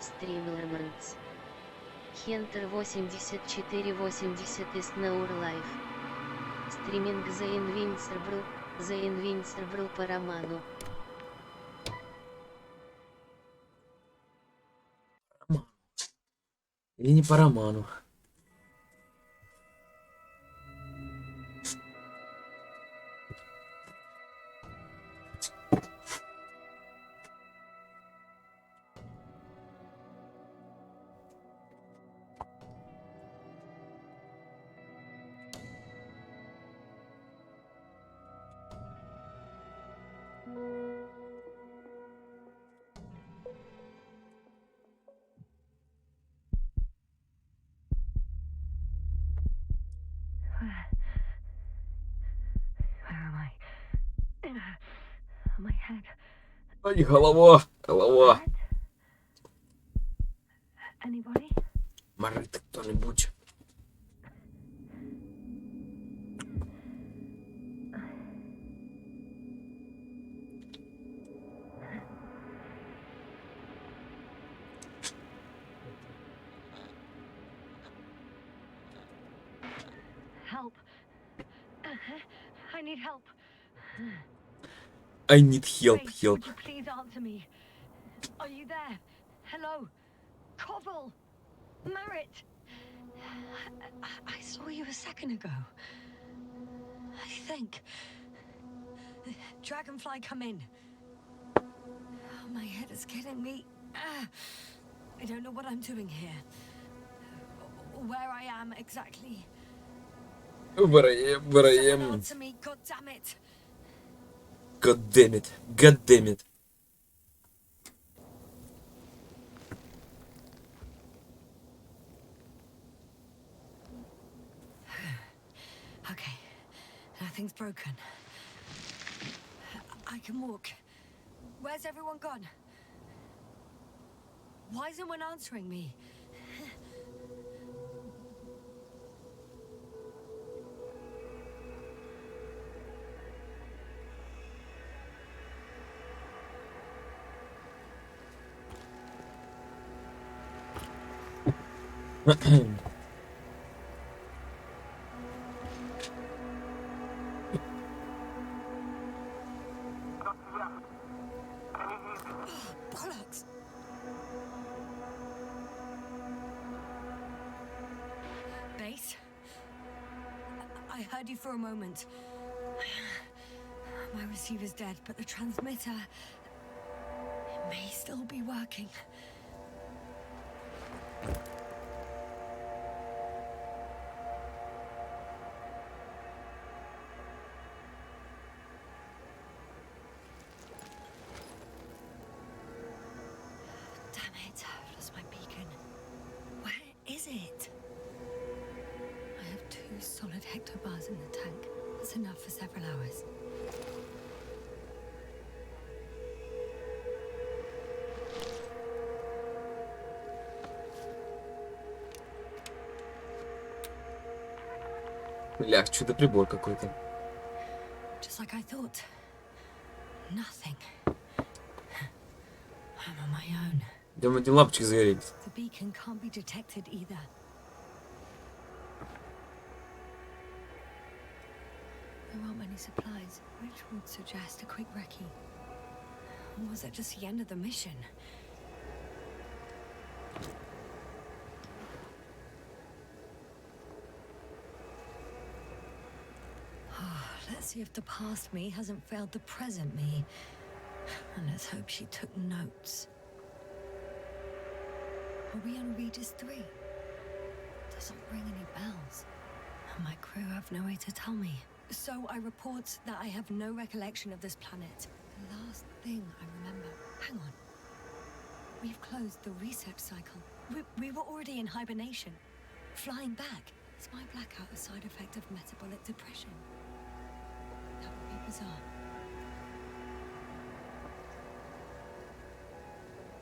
Streamlerments. Хентер 8480 is now live. Streaming The Invincible по роману. Или не по роману. Where am I? My head. Ой, голова. Head? Anybody? Морит кто-нибудь. Help. I need help. I need help, Grace, help. would you please answer me? Are you there? Hello? Koval? Merritt? I saw you a second ago. I think. Dragonfly, come in. Oh, my head is killing me. I don't know what I'm doing here. Or where I am exactly. Where I am. Someone answer me, God damn it. God damn it. God damn it. Okay, nothing's broken. I can walk. Where's everyone gone? Why isn't one answering me? Bollocks! Base? I heard you for a moment. My receiver's dead, but the transmitter... it may still be working. Damn it, I've lost my beacon. Where is it? I have 2 solid hectobars in the tank. That's enough for several hours. Бля, чудо прибор какой-то. Just like I thought. Nothing. I'm on my own. Там эти лампочки загорелись. The beacon can't be detected either. There aren't many supplies, which would suggest a quick recce. Or was it just the end of the mission? Let's see if the past me hasn't failed the present me. And let's hope she took notes. Are we on Regis 3? Doesn't ring any bells. And my crew have no way to tell me. So I report that I have no recollection of this planet. The last thing I remember... Hang on. We've closed the research cycle. We were already in hibernation. Flying back. Is my blackout a side effect of metabolic depression? That would be bizarre.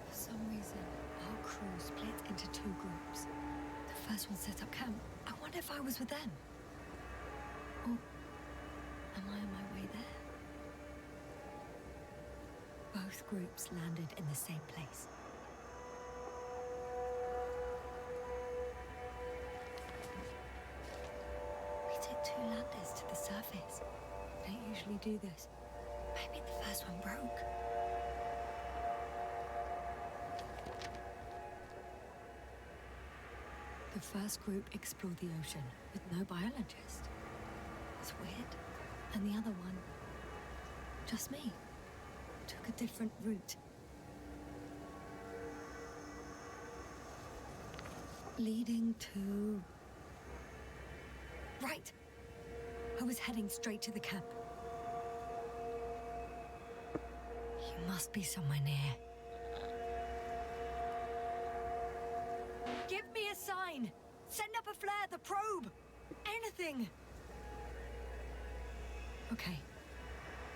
For some reason, our crew split into 2 groups. The first one set up camp. I wonder if I was with them. Or am I on my way there? Both groups landed in the same place. actually do this. Maybe the first one broke. The first group explored the ocean with no biologist. It's weird. And the other one, just me, took a different route. Leading to... Right! I was heading straight to the camp. You must be somewhere near. Give me a sign! Send up a flare, the probe! Anything! Okay.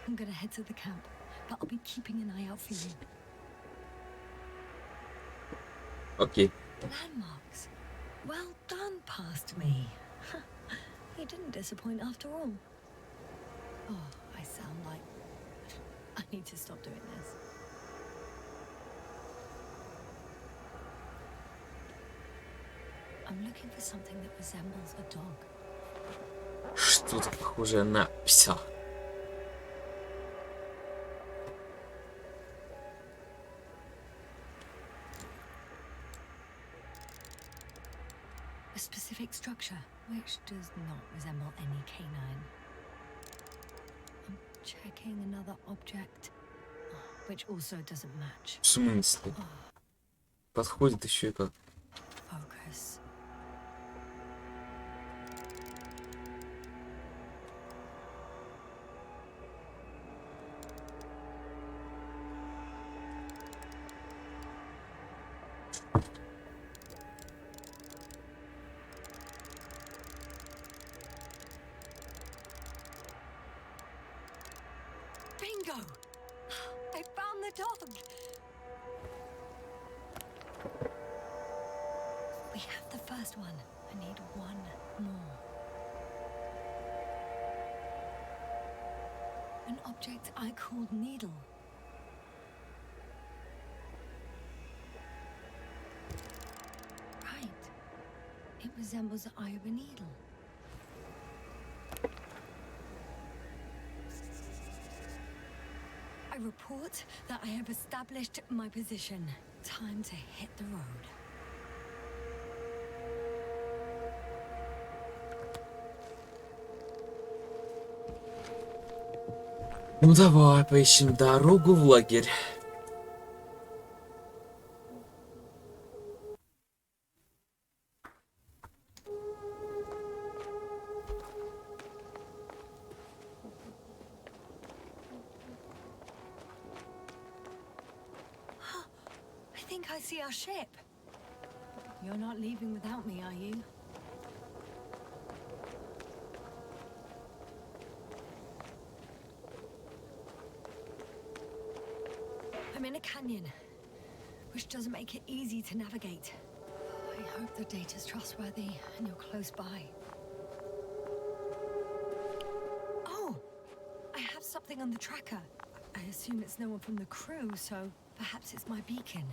I'm gonna head to the camp, but I'll be keeping an eye out for you. Окей. Landmarks. Well done, past me. You didn't disappoint after all. Oh, I sound like... I need to stop doing this. I'm looking for something that resembles a dog. Что-то похожее на пса. A specific structure, which does not resemble any canine. I'm checking another object, which also doesn't match. В смысле? Подходит еще и как. Focus. Bingo! I found the dog! We have the first one. I need one more. An object I called needle. Right. It resembles the eye of a needle. I report that I have established my position. Time to hit the road. Ну давай, поищем дорогу в лагерь. I think I see our ship. You're not leaving without me, are you? I'm in a canyon, which doesn't make it easy to navigate. I hope the data's trustworthy and you're close by. Oh! I have something on the tracker. I assume it's no one from the crew, so perhaps it's my beacon.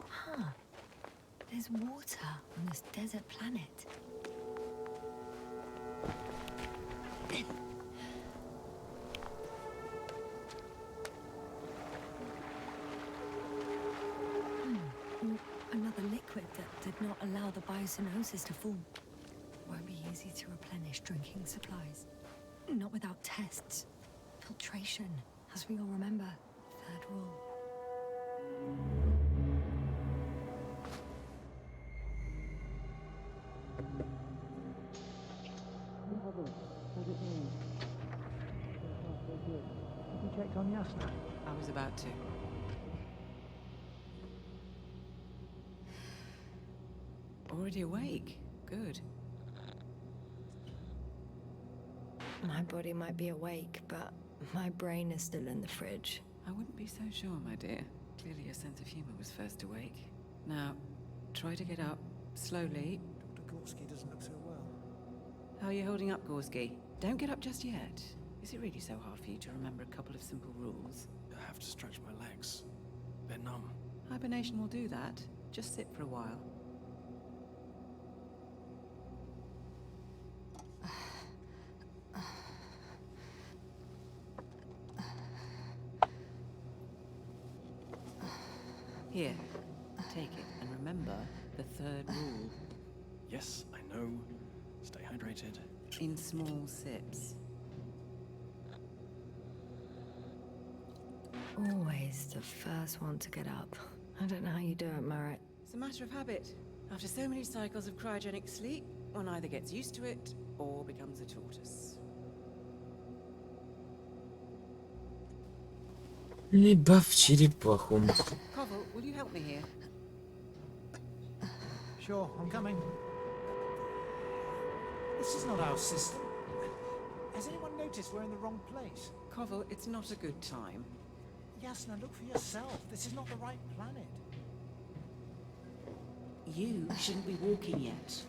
Huh. There's water on this desert planet. Another liquid that did not allow the biocenosis to form. Won't be easy to replenish drinking supplies. Not without tests. Filtration, as we all remember. Third rule. You checked on Yasna? I was about to. Already awake? Good. My body might be awake, but my brain is still in the fridge. I wouldn't be so sure, my dear. Clearly your sense of humor was first awake. Now, try to get up, slowly. Dr. Gorski doesn't look so well. How are you holding up, Gorski? Don't get up just yet. Is it really so hard for you to remember a couple of simple rules? I have to stretch my legs. They're numb. Hibernation will do that. Just sit for a while. Here, take it, and remember the third rule. Yes, I know. Stay hydrated. In small sips. Always the first one to get up. I don't know how you do it, Merritt. It's a matter of habit. After so many cycles of cryogenic sleep, one either gets used to it or becomes a tortoise. Либо в черепаху. Koval, will you help me here? Sure, I'm coming. This is not our system. Has anyone noticed we're in the wrong place? Koval, it's not a good time. Yasna, look for yourself. This is not the right planet. You shouldn't be walking yet.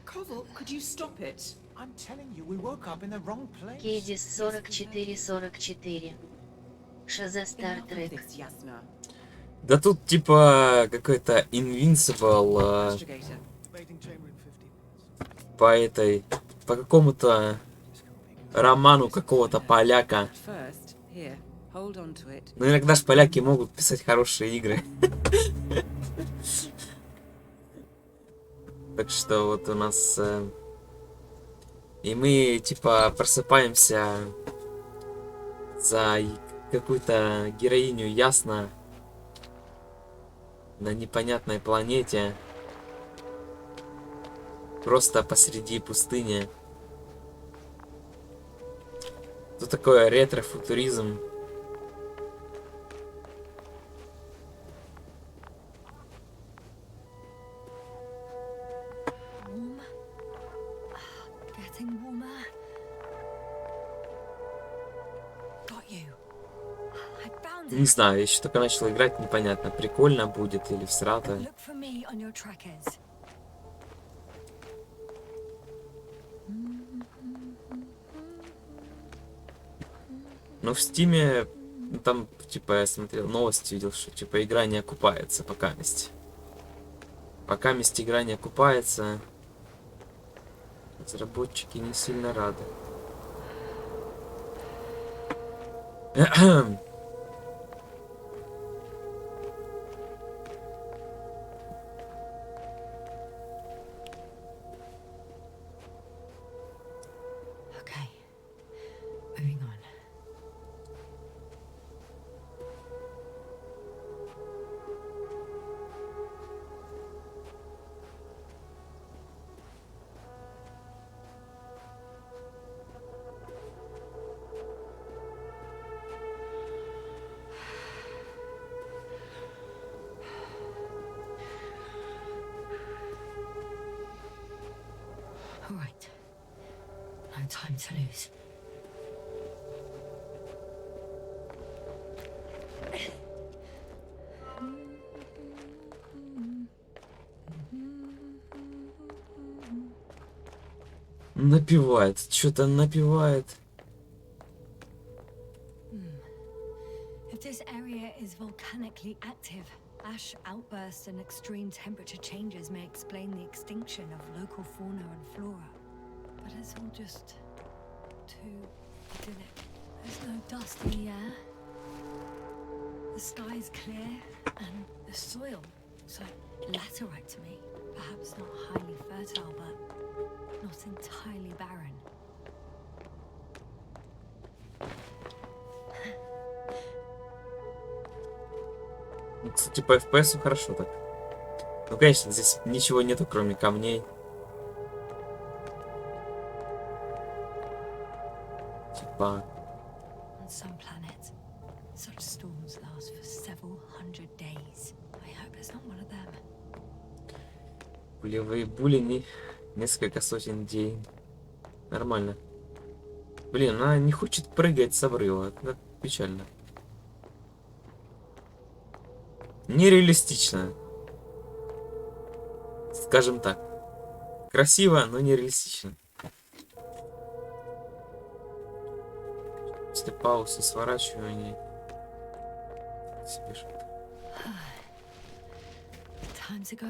Koval, could you stop it? I'm telling you, we woke up in the wrong place. Кейдис 4444. Что за Star Enough of Trek? this, Yasna. Да тут типа какой-то Invincible Astrogator. Waiting chamber in 15 minutes. по этой, по какому-то роману какого-то поляка. First, here, hold on to it. Ну иногда ж поляки могут писать хорошие игры. Так что вот у нас... И мы типа просыпаемся за какую-то героиню Ясно на непонятной планете. Просто посреди пустыни. Тут такое ретро-футуризм. Warm? Getting warmer. Got you. I found Не it. знаю, я еще только начал играть, непонятно, прикольно будет или всрато. Look for me on your trackers. Но в Стиме, ну, там, типа, я смотрел новости, видел, что, типа, игра не окупается пока месть. Пока месть игра не окупается, разработчики не сильно рады. Okay. Moving on. All right. No time to lose. Напевает, что-то напевает. If this area is volcanically active, ash outbursts and extreme temperature changes may explain the extinction of local fauna and flora. But it's all just too idyllic. There's no dust in the air. The sky's clear, and the soil looks like laterite to me. Perhaps not highly fertile, but not entirely barren. Кстати, по FPS хорошо так. Ну, конечно, здесь ничего нету, кроме камней. Типа... On some planets, such storms last for several hundred days. I hope it's not one of them. Пулевые були несколько сотен дней. Нормально. Блин, она не хочет прыгать с обрыва. Это печально. Нереалистично. Скажем так. Красиво, но нереалистично. После паузы сворачивания. себе что-то. Time to go.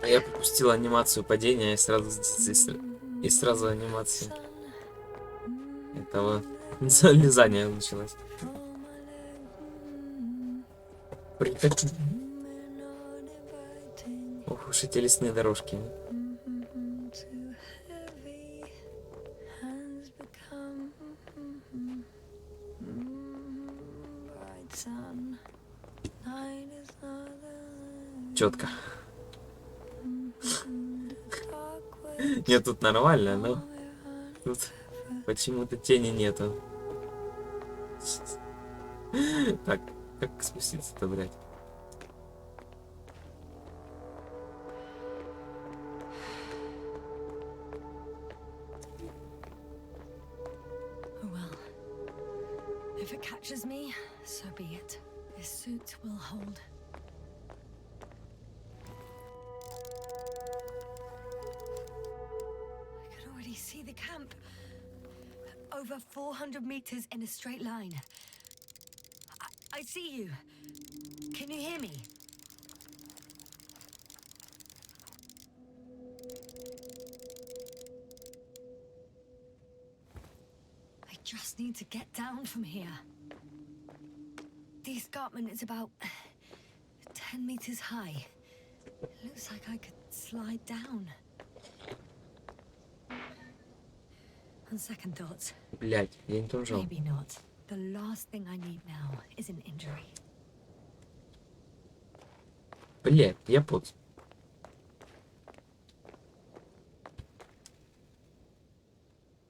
А я пропустил анимацию падения и сразу анимация этого залезания началась. Ох уж эти лесные дорожки. Четко. Нет, тут нормально, но тут почему-то тени нету. Так, как спуститься-то, блядь? Oh well. If it catches me, so be it. This suit will hold. I could already see the camp. Over 400 meters in a straight line. I see you. Can you hear me? I just need to get down from here. The escarpment is about 10 meters high. It looks like I could slide down. On second thoughts, Блядь, я не то нажал. maybe not. The last thing I need now is an injury. Блядь, я под.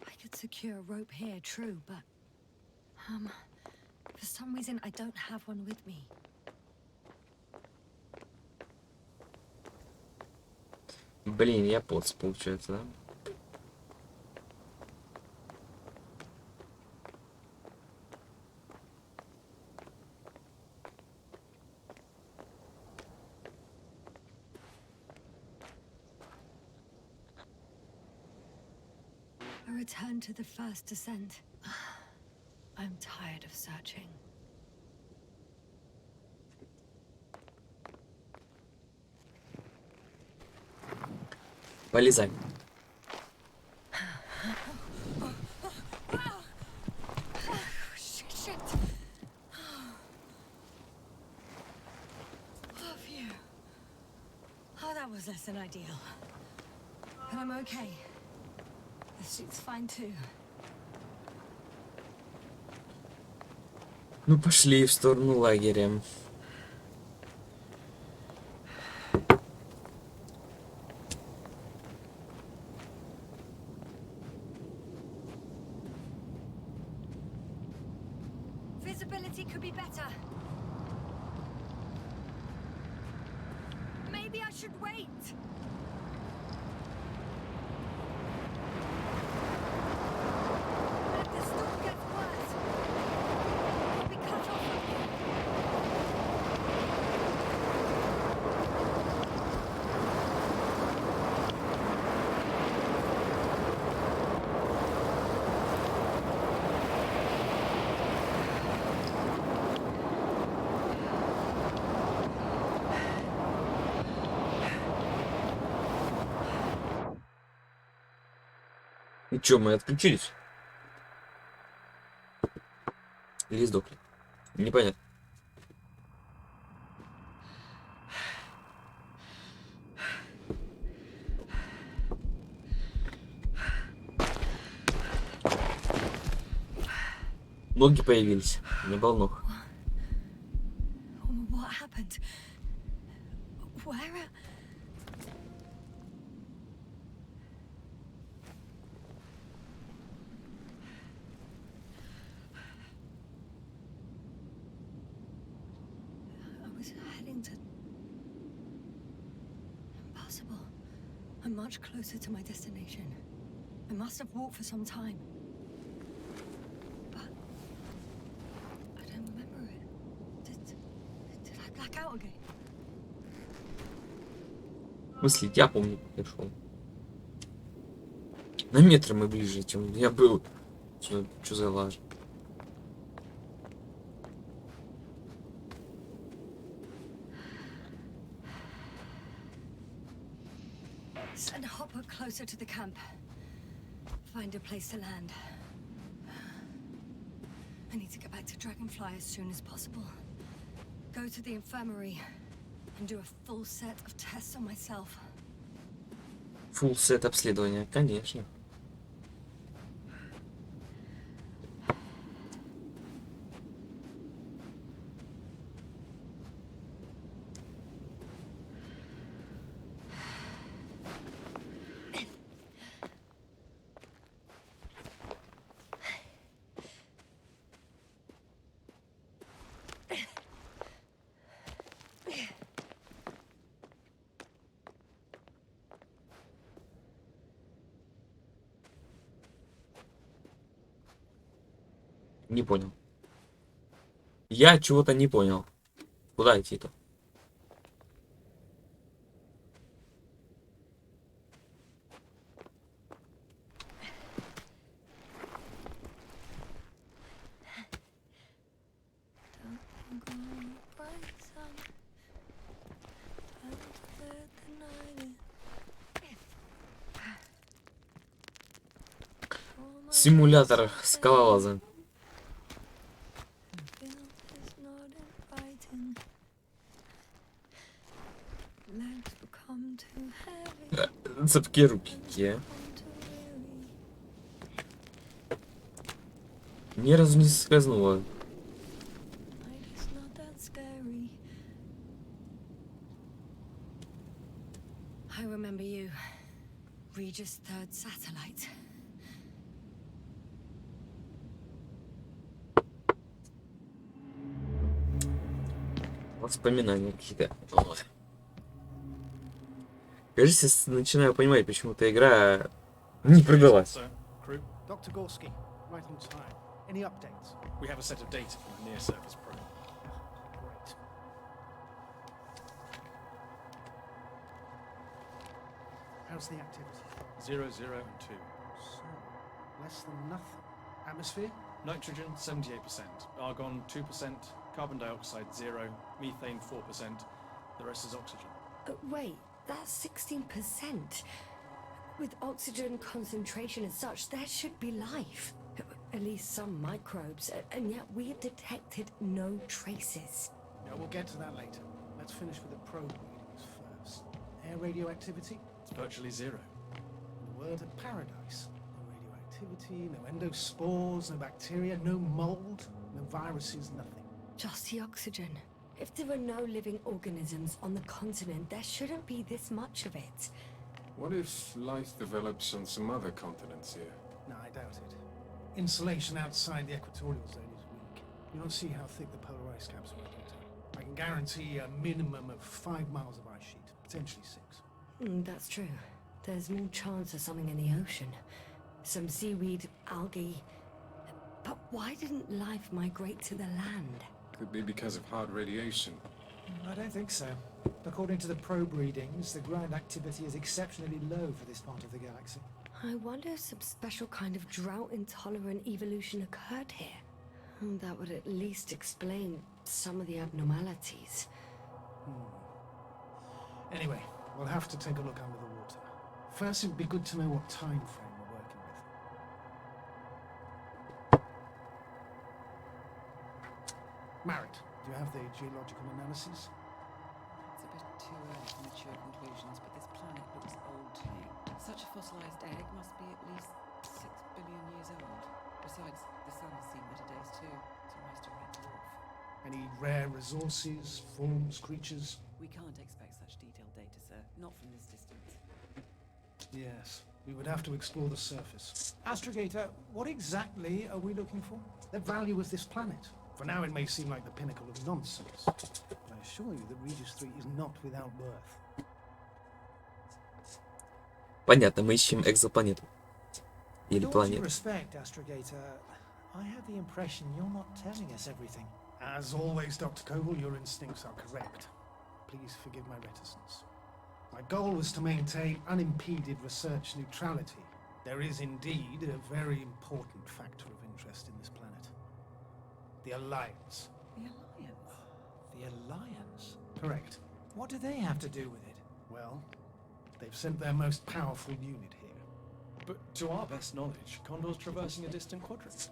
I could secure a rope here, true, but for some reason I don't have one with me. Блин, я под, получается, да? A return to the first descent. I'm tired of searching. Полезай. Shit. Oh, phew. Oh, that was less than ideal. But I'm okay. The suit's fine too. Ну пошли в сторону лагеря. Visibility could be better. Maybe I should wait. If the storm gets worse, I'll be cut off from here. И чё, мы отключились? Или сдохли? Непонятно. Ноги появились. Не был ног. What happened? Where? I was heading to... Impossible. I'm much closer to my destination. I must have walked for some time. But back out again. В смысле, я помню, пришел. На метр мы ближе, чем я был. Чё за лажа? Send Hopper closer to the camp. Find a place to land. I need to get back to Dragonfly as soon as possible. Go to the infirmary and do a full set of tests on myself. Фулл сет обследования, конечно. Не понял. Я чего-то не понял. Куда идти-то? Симулятор скалолаза. Цепкие руки. Ни разу не соскользнула. I remember you. Regis' third satellite. Воспоминания какие-то. Вот. Кажется, начинаю понимать, почему эта игра не продалась. Dr. Gorski, right on time. Any updates? We have a set of data from the near-surface probe. Great. How's the activity? 0, 0, and 2. So, less than nothing. Atmosphere? Nitrogen 78%, argon 2%, carbon dioxide 0, methane 4%. The rest is oxygen. Wait, that's 16%. With oxygen concentration as such, there should be life. At least some microbes, and yet we have detected no traces. Yeah, we'll get to that later. Let's finish with the probe readings first. Air radioactivity? It's virtually 0. In the word of paradise. No radioactivity, no endospores, no bacteria, no mold, no viruses, nothing. Just the oxygen. If there are no living organisms on the continent, there shouldn't be this much of it. What if life develops on some other continents here? No, I doubt it. Insulation outside the equatorial zone is weak. You don't see how thick the polar ice caps are, Doctor. I can guarantee a minimum of 5 miles of ice sheet, potentially 6. That's true. There's more chance of something in the ocean. Some seaweed, algae. But why didn't life migrate to the land? Could be because of hard radiation. I don't think so. According to the probe readings, the ground activity is exceptionally low for this part of the galaxy. I wonder if some special kind of drought-intolerant evolution occurred here. That would at least explain some of the abnormalities. Anyway, we'll have to take a look under the water. First, it'd be good to know what time frame we're working with. Marit, do you have the geological analyses? It's a bit too early for mature conclusions, but this planet looks old to me. Such a fossilized egg must be at least 6 billion years old. Besides, the sun has seen better days too. It's almost a red dwarf. Any rare resources, forms, creatures? We can't expect such detailed data, sir. Not from this distance. Yes, we would have to explore the surface. Astrogator, what exactly are we looking for? The value of this planet. For now, it may seem like the pinnacle of nonsense, but I assure you that Regis 3 is not without worth. Понятно, мы ищем экзопланету. Или With all due планету. respect, Astrogator, I have the impression you're not telling us everything. As always, Dr. Koval, your instincts are correct. Please forgive my reticence. My goal was to maintain unimpeded research neutrality. There is indeed a very important factor of interest in this planet. The Alliance. The Alliance? The Alliance? Correct. What do they have to do with it? Well, they've sent their most powerful unit here. But to our best knowledge, Condor's traversing a distant quadrant.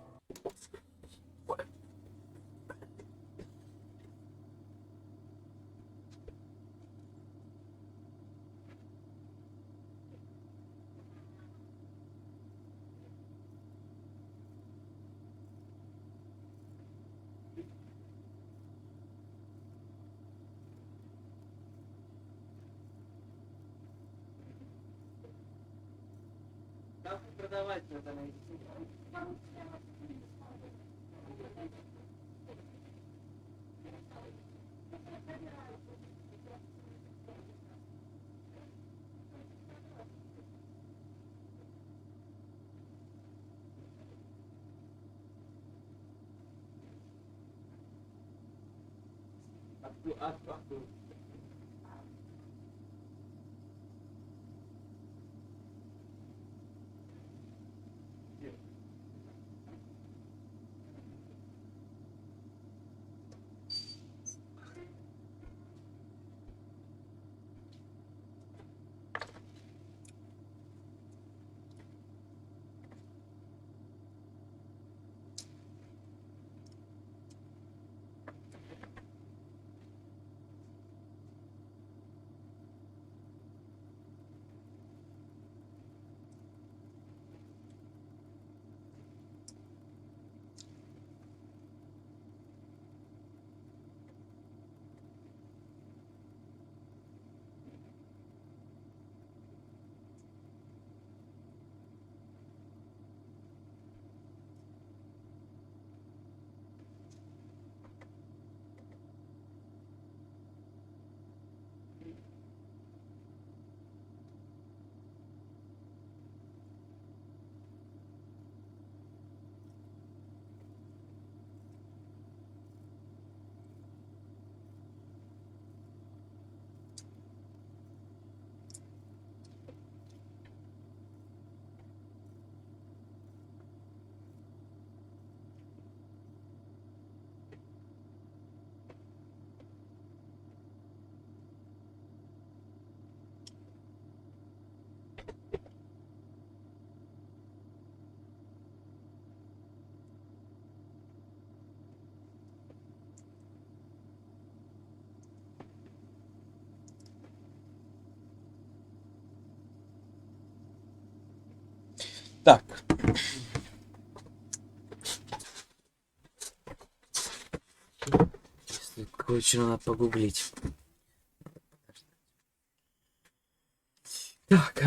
Так. Кое-что надо погуглить. Так,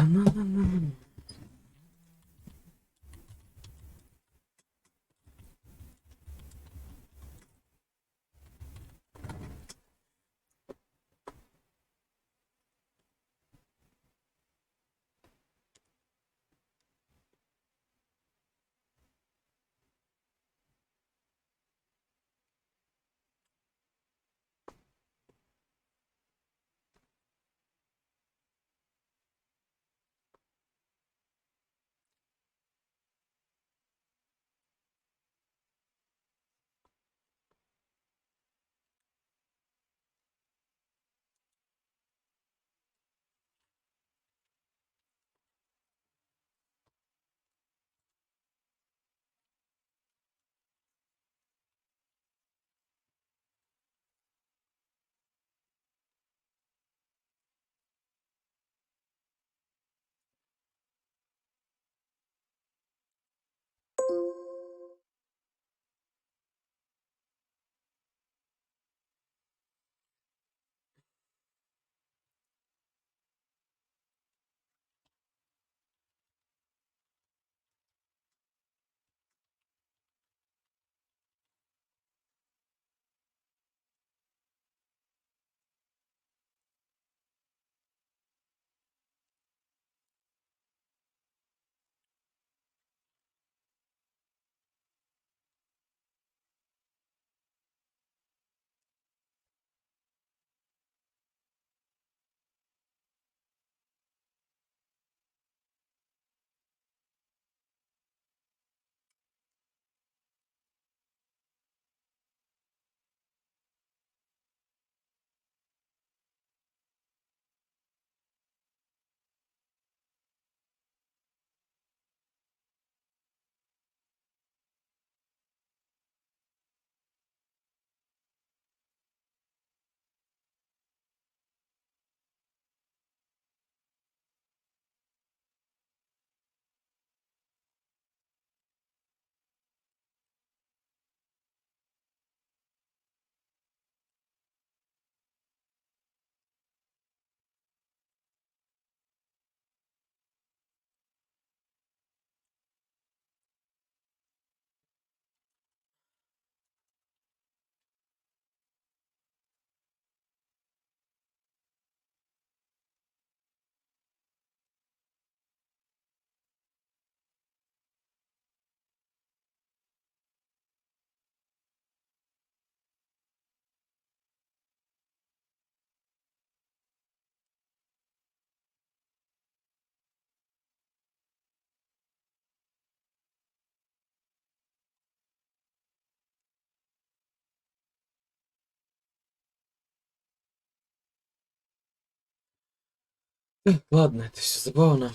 Ладно, это все забавно.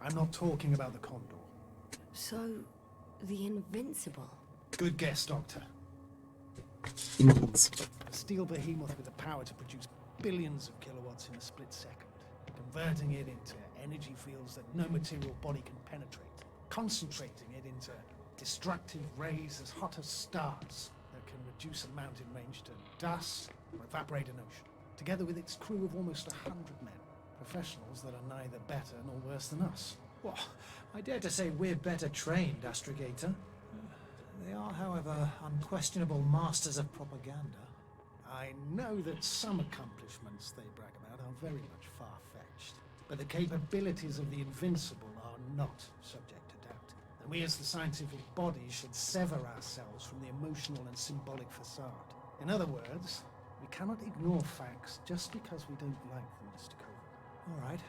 I'm not talking about the Condor. So, the Invincible. Good guess, Doctor. Invincible. A steel behemoth with the power to produce billions of kilowatts in a split second, converting it into energy fields that no material body can penetrate, concentrating it into destructive rays as hot as stars that can reduce a mountain range to dust or evaporate an ocean, together with its crew of almost 100 men, professionals that are neither better nor worse than us. Well, I dare to say we're better trained, Astrogator. They are, however, unquestionable masters of propaganda. I know that some accomplishments they brag about are very much far-fetched, but the capabilities of the Invincible are not subject to doubt. And we as the scientific body should sever ourselves from the emotional and symbolic facade. In other words, we cannot ignore facts just because we don't like them, Mr. Cole. All right,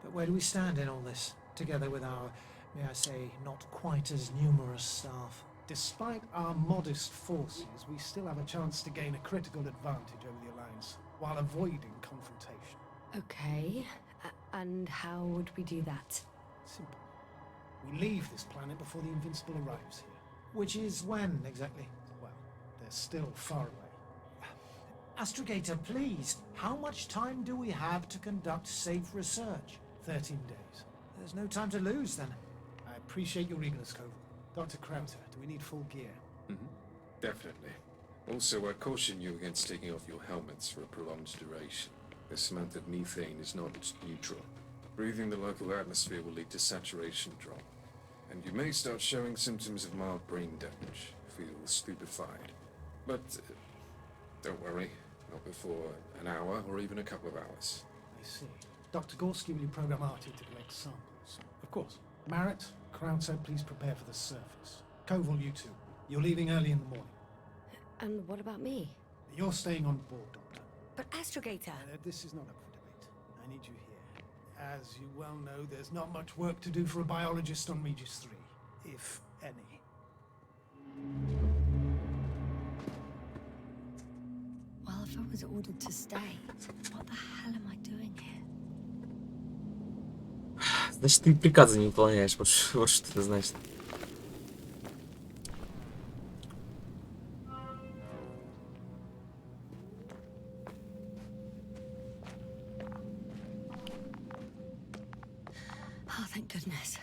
but where do we stand in all this, together with our, may I say, not quite as numerous staff? Despite our modest forces, we still have a chance to gain a critical advantage over the Alliance, while avoiding confrontation. Okay, and how would we do that? Simple. We leave this planet before the Invincible arrives here. Which is when, exactly? Well, they're still far away. Astrogator, please, how much time do we have to conduct safe research? 13 days. There's no time to lose, then. I appreciate your eagerness, Cole. Dr. Krauter, do we need full gear? Definitely. Also, I caution you against taking off your helmets for a prolonged duration. This amount of methane is not neutral. Breathing the local atmosphere will lead to saturation drop, and you may start showing symptoms of mild brain damage. Feel stupefied. But don't worry, not before an hour or even a couple of hours. I see. Dr. Gorski, will you program Artie to collect samples? Of course. Marrett, Krauter, please prepare for the surface. Koval, you two. You're leaving early in the morning. And what about me? You're staying on board, Doctor. But Astrogator... This is not up for debate. I need you here. As you well know, there's not much work to do for a biologist on Regis 3, if any. Well, if I was ordered to stay, what the hell am I doing here? Значит, ты приказы не выполняешь. Вот что это значит. Oh, thank goodness.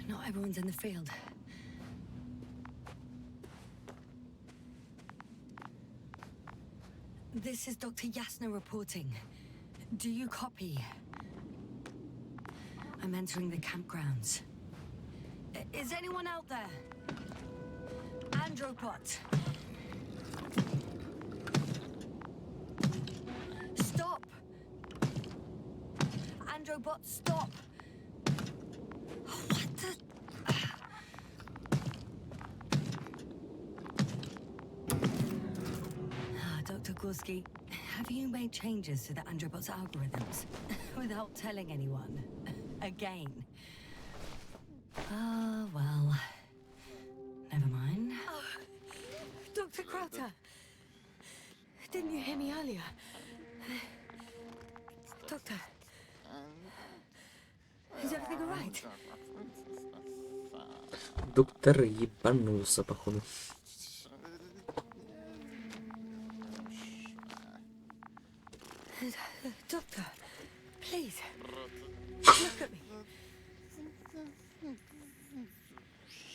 Not everyone's in the field. This is Dr. Yasna reporting. Do you copy? I'm entering the campgrounds. Is anyone out there? Andropod. Stop! Androbot, stop! What the... Dr. Gorski, Have you made changes to the Androbot's algorithms without telling anyone? Again. Ah, well. Never mind. Oh, Dr. Crowther! Didn't you hear me earlier? Doctor. Is everything alright? Доктор ебанулся, походу. Doctor, please. Look at me.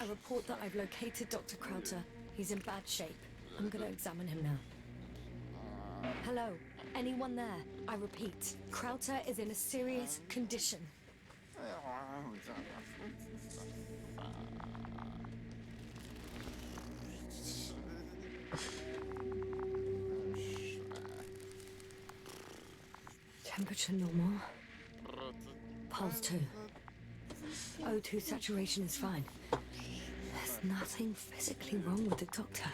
I report that I've located Dr. Crowther. He's in bad shape. I'm gonna examine him now. Hello? Anyone there? I repeat, Crowther is in a serious condition. Temperature normal. Pulse 2. O2 saturation is fine. There's nothing physically wrong with the doctor.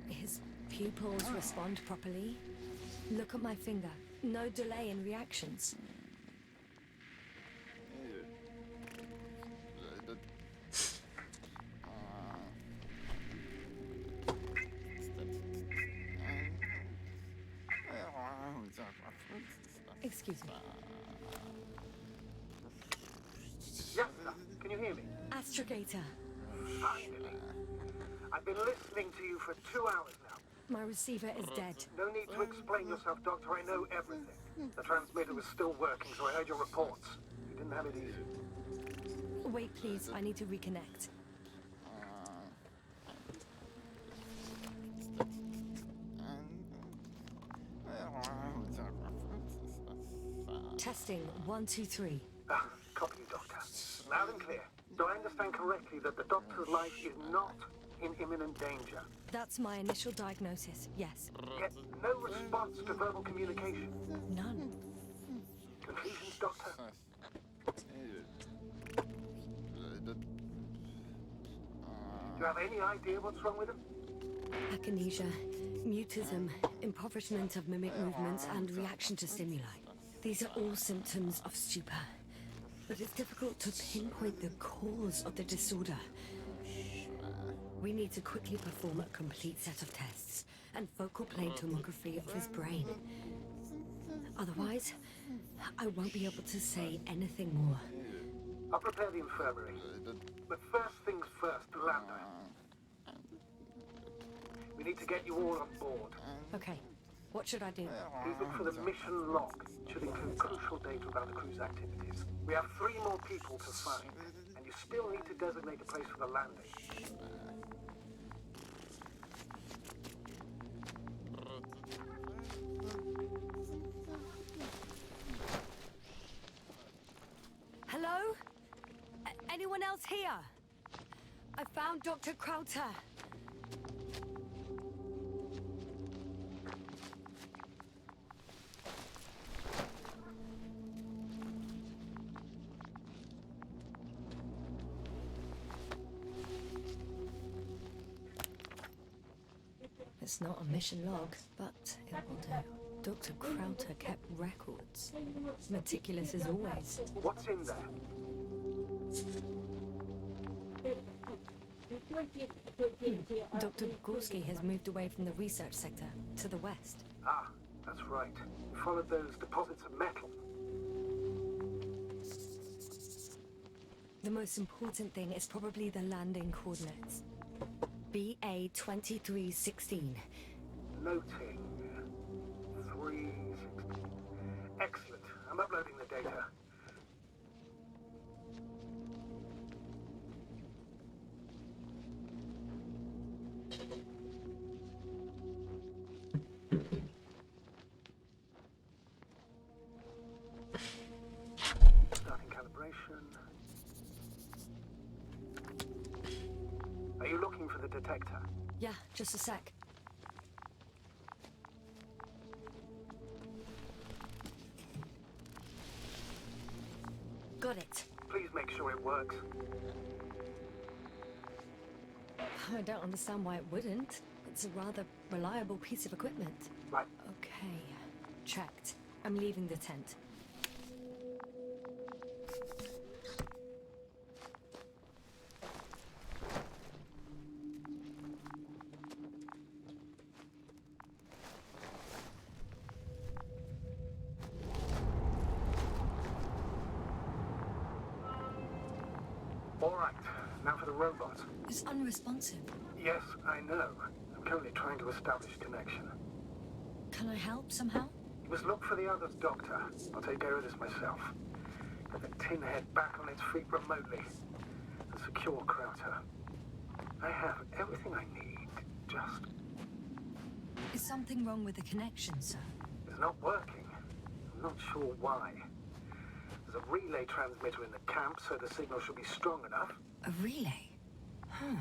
His pupils respond properly. Look at my finger. No delay in reactions. Excuse me. Yes, sir. Can you hear me? Astrogator. Finally. I've been listening to you for 2 hours now. My receiver is dead. No need to explain yourself, Doctor. I know everything. The transmitter was still working, so I heard your reports. You didn't have it easy. Wait, please. I need to reconnect. Testing 1, 2, 3. Copy you, Doctor. Loud and clear. Do I understand correctly that the Doctor's life is not in imminent danger? That's my initial diagnosis, yes. Yet no response to verbal communication. None. Conclusions, Doctor? Do you have any idea what's wrong with him? Akinesia, mutism, impoverishment of mimic movements, and reaction to stimuli. These are all symptoms of stupor. But it's difficult to pinpoint the cause of the disorder. We need to quickly perform a complete set of tests and focal plane tomography of his brain. Otherwise, I won't be able to say anything more. I'll prepare the infirmary. But first things first, Lambda. We need to get you all on board. Okay, what should I do? Please look for the mission log. It should include crucial data about the crew's activities. We have 3 more people to find, and you still need to designate a place for the landing. Hello? Anyone else here? I found Dr. Crowther. It's not a mission log, but it will do. Dr. Crowther kept records. Meticulous as always. What's in there? Dr. Gorski has moved away from the research sector to the west. Ah, that's right. We followed those deposits of metal. The most important thing is probably the landing coordinates. BA 2316. Noting. 316. Excellent. I'm uploading the data. Starting calibration. Are you looking for the detector? Yeah, just a sec. Got it. Please make sure it works. I don't understand why it wouldn't. It's a rather reliable piece of equipment. Right. Okay, checked. I'm leaving the tent. All right. Now for the robot. It's unresponsive. Yes, I know. I'm currently trying to establish a connection. Can I help somehow? You must look for the others, Doctor. I'll take care of this myself. Get the tin head back on its feet remotely. And secure Krauter. I have everything I need. Just... Is something wrong with the connection, sir? It's not working. I'm not sure why. There's a relay transmitter in the camp, so the signal should be strong enough. A relay? Huh.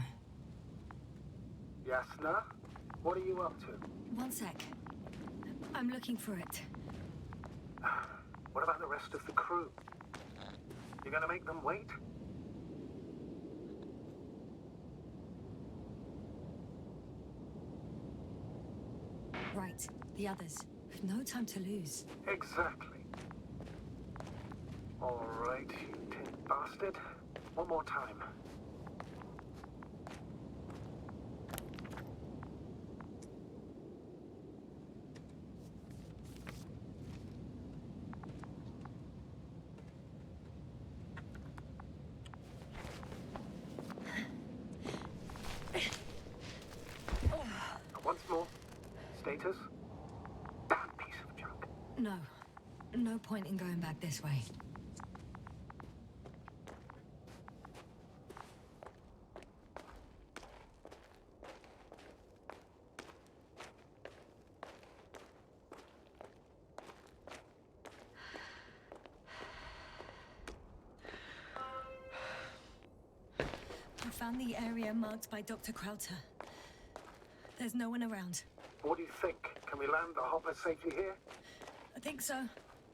Yasna? What are you up to? One sec. I'm looking for it. What about the rest of the crew? You gonna make them wait? Right, the others. We've no time to lose. Exactly. All right, you tin bastard. One more time. Once more. Status? Damn piece of junk. No. No point in going back this way. I found the area marked by Dr. Krauter. There's no one around. What do you think? Can we land the hopper safely here? I think so.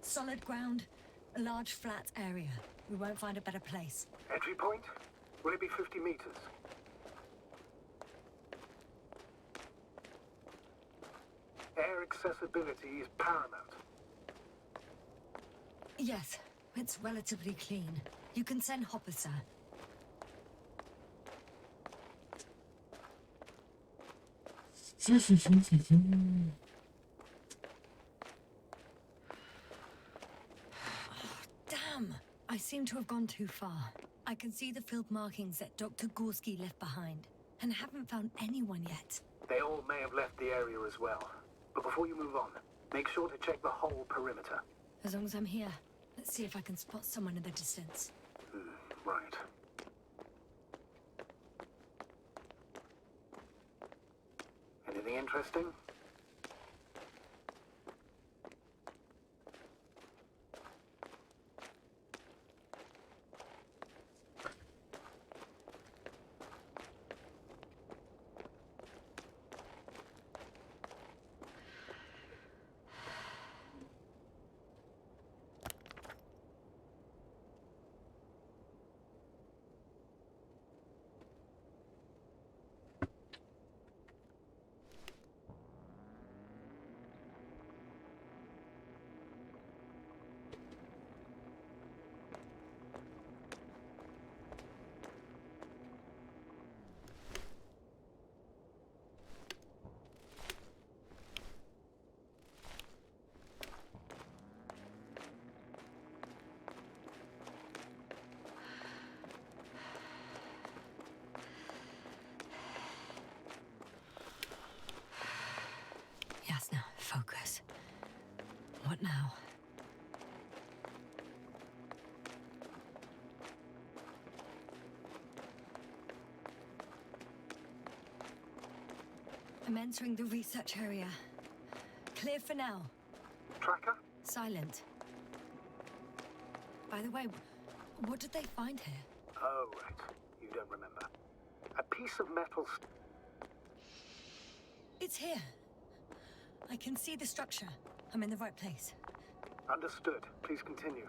Solid ground, a large flat area. We won't find a better place. Entry point? Will it be 50 meters? Air accessibility is paramount. Yes, it's relatively clean. You can send Hopper, sir. Damn! I seem to have gone too far. I can see the field markings that Dr. Gorski left behind, and haven't found anyone yet. They all may have left the area as well. But before you move on, make sure to check the whole perimeter. As long as I'm here, let's see if I can spot someone in the distance. Right. Anything interesting? Yasna, focus. What now? I'm entering the research area. Clear for now. Tracker? Silent. By the way, what did they find here? Oh, right. You don't remember. A piece of metal... It's here. I can see the structure. I'm in the right place. Understood. Please continue.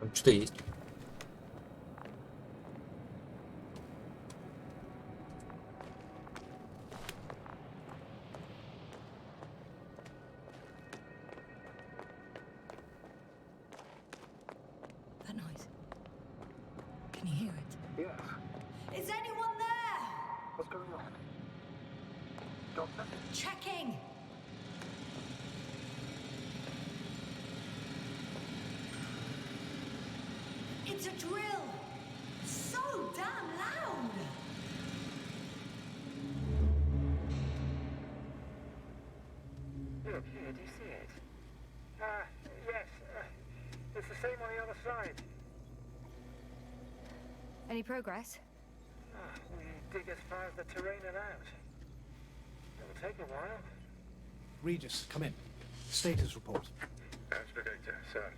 Там что-то есть. That noise. Can you hear it? Yes. Is anyone there? What's going on? Doctor? Checking. It's a drill. So damn loud. Look, here, do you see it? Yes. It's the same on the other side. Any progress? We dig as far as the terrain allowed. It'll take a while. Regis, come in. Status report. Astragator, sir.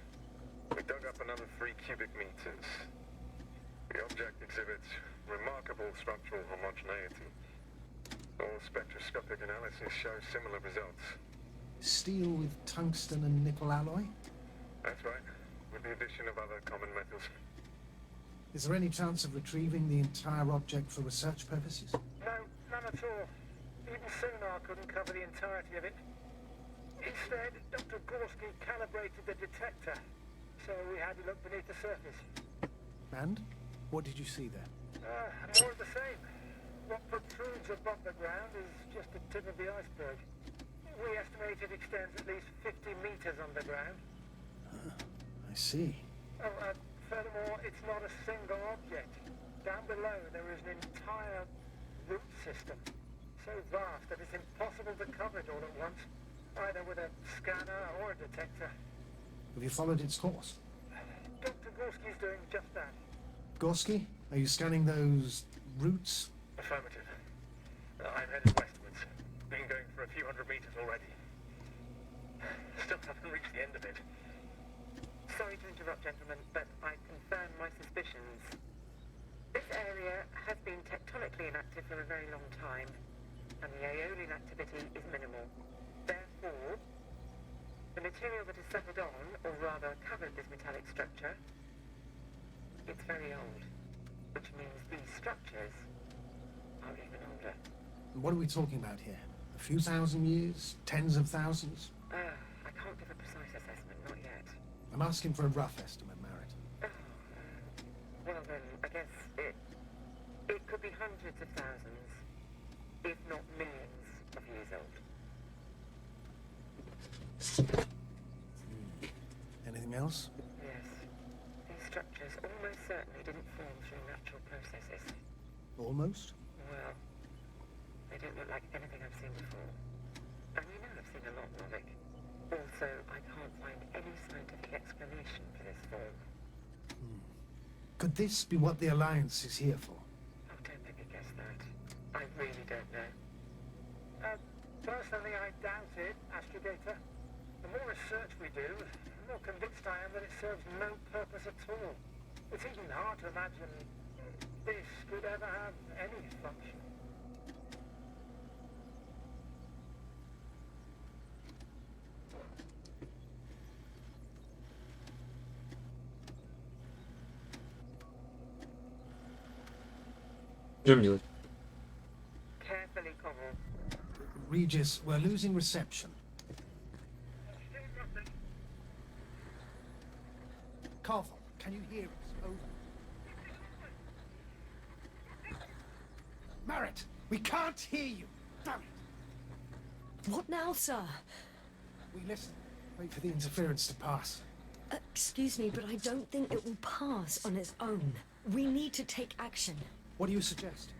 We dug up another 3 cubic meters. The object exhibits remarkable structural homogeneity. All spectroscopic analysis shows similar results. Steel with tungsten and nickel alloy? That's right, with the addition of other common metals. Is there any chance of retrieving the entire object for research purposes? No, none at all. Even sonar couldn't cover the entirety of it. Instead, Dr. Gorski calibrated the detector, so we had to look beneath the surface. And? What did you see there? More of the same. What protrudes above the ground is just the tip of the iceberg. We estimate it extends at least 50 meters underground. I see. Furthermore, it's not a single object. Down below, there is an entire root system, so vast that it's impossible to cover it all at once, either with a scanner or a detector. Have you followed its course? Dr. Gorski's doing just that. Gorski, are you scanning those roots? Affirmative. I'm headed westwards. Been going for a few hundred meters already. Still haven't reached the end of it. Sorry to interrupt, gentlemen, but I confirm my suspicions. This area has been tectonically inactive for a very long time, and the aeolian activity is minimal. Therefore, the material that has settled on, or rather covered this metallic structure, it's very old, which means these structures are even older. What are we talking about here? A few thousand years? Tens of thousands? I can't give a precise assessment, not yet. I'm asking for a rough estimate, Merritt. Well then, I guess it could be hundreds of thousands, if not millions of years old. Anything else? Yes. These structures almost certainly didn't form through natural processes. Almost? Well, they don't look like anything I've seen before. And you know I've seen a lot, Novik. Also, I can't find any scientific explanation for this form. Could this be what the Alliance is here for? Oh, don't make me guess that. I really don't know. Personally, I doubt it, Astrogator. The more research we do, the more convinced I am that it serves no purpose at all. It's even hard to imagine this could ever have any function. Что делать? Carefully, Cobble. Regis, we're losing reception. Carvel, can you hear us? Over. Merritt, we can't hear you. Damn it. What now, sir? We listen. Wait for the interference to pass. Excuse me, but I don't think it will pass on its own. We need to take action. What do you suggest?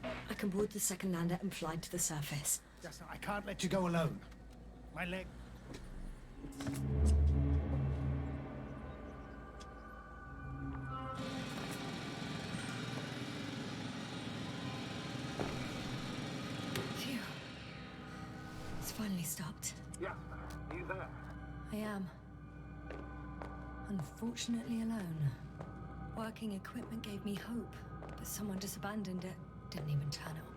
I can board the second lander and fly to the surface. Just I can't let you go alone. My leg. Phew. It's finally stopped. Yeah, you there? I am. Unfortunately alone. Working equipment gave me hope, but someone just abandoned it. Didn't even turn up.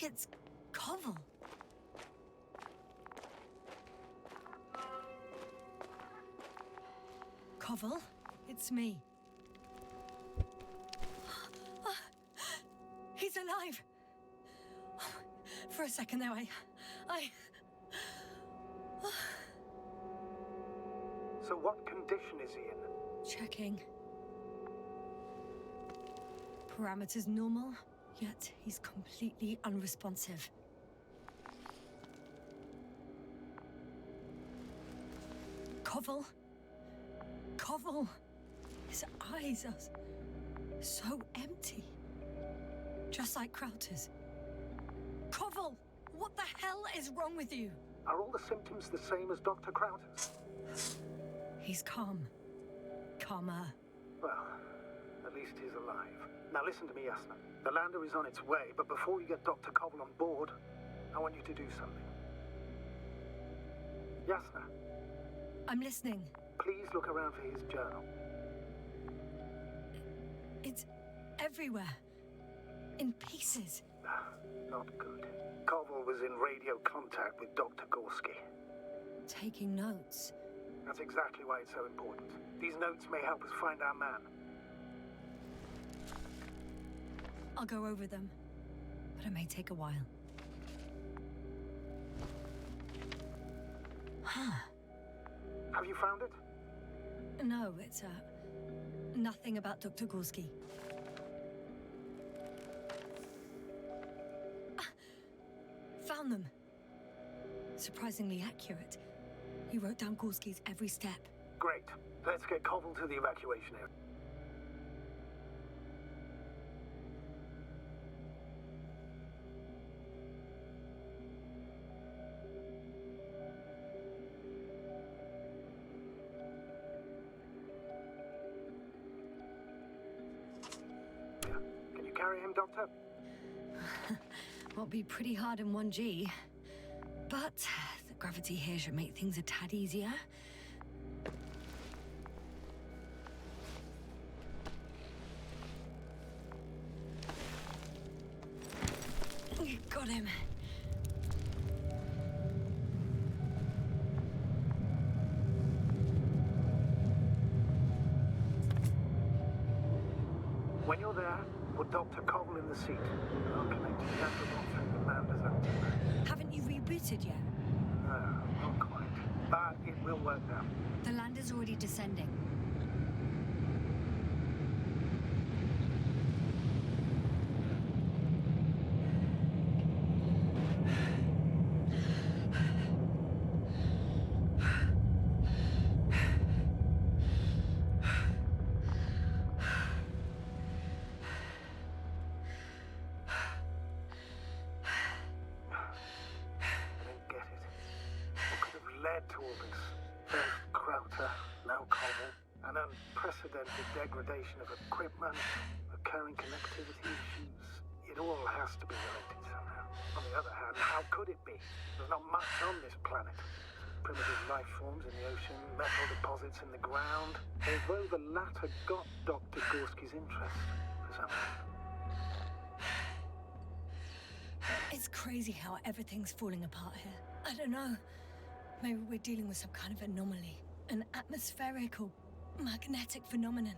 it's Koval. Koval, it's me. He's alive. For a second there, I... So what condition is he in? Checking. Parameters normal, yet he's completely unresponsive. Koval. Koval. His eyes are so empty. Just like Krauter's. Koval! What the hell is wrong with you? Are all the symptoms the same as Dr. Krauter's? He's calm. Calmer. Well, at least he's alive. Now listen to me, Yasna. The lander is on its way, but before you get Dr. Koval on board, I want you to do something. Yasna, I'm listening. please look around for his journal. It's everywhere. In pieces. Not good. Koval was in radio contact with Dr. Gorski. Taking notes. That's exactly why it's so important. These notes may help us find our man. I'll go over them. But it may take a while. Huh. Have you found it? No, it's, nothing about Dr. Gorski. Found them. Surprisingly accurate. He wrote down Gorski's every step. Great. Let's get Koval to the evacuation area. Can you carry him, Doctor? Won't be pretty hard in 1G. But the gravity here should make things a tad easier. Got him. When you're there, put Dr. Koval in the seat. I'll connect to the Andromon through the lander's antenna. Haven't you rebooted yet? No, not quite. But it will work now. The lander's already descending. To all this. First Krauter, now Koval, an unprecedented degradation of equipment, recurring connectivity issues. It all has to be related somehow. On the other hand, how could it be? There's not much on this planet. Primitive life forms in the ocean, metal deposits in the ground. Although the latter got Dr. Gorski's interest for some reason. It's crazy how everything's falling apart here. I don't know. Maybe we're dealing with some kind of anomaly. An atmospheric or magnetic phenomenon.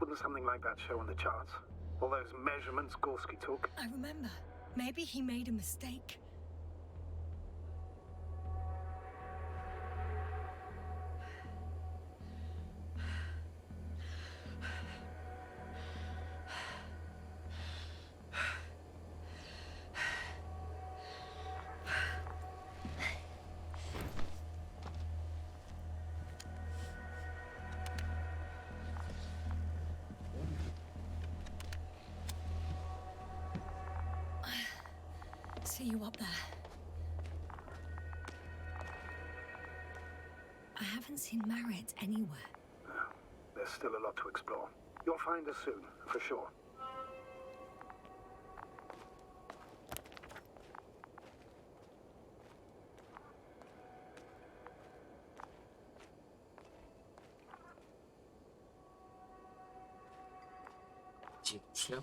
Wouldn't something like that show on the charts? All those measurements Gorski took? I remember. Maybe he made a mistake. See you up there. I haven't seen Marriott anywhere. There's still a lot to explore. You'll find her soon, for sure. Шляпу.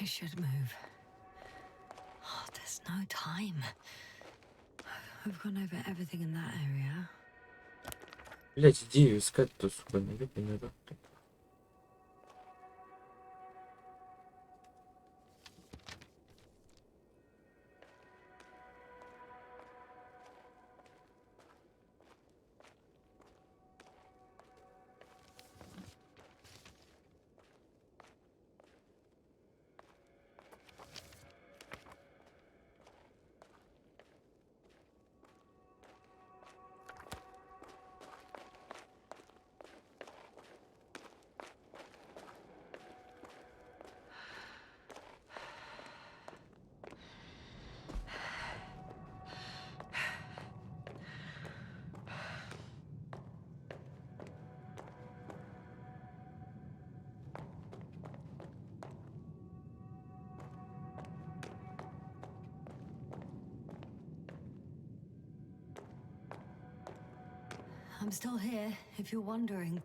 I should move. Oh, there's no time. I've gone over everything in that area. Блять, идею искать-то, сука, не надо. I'm still here, if you're wondering.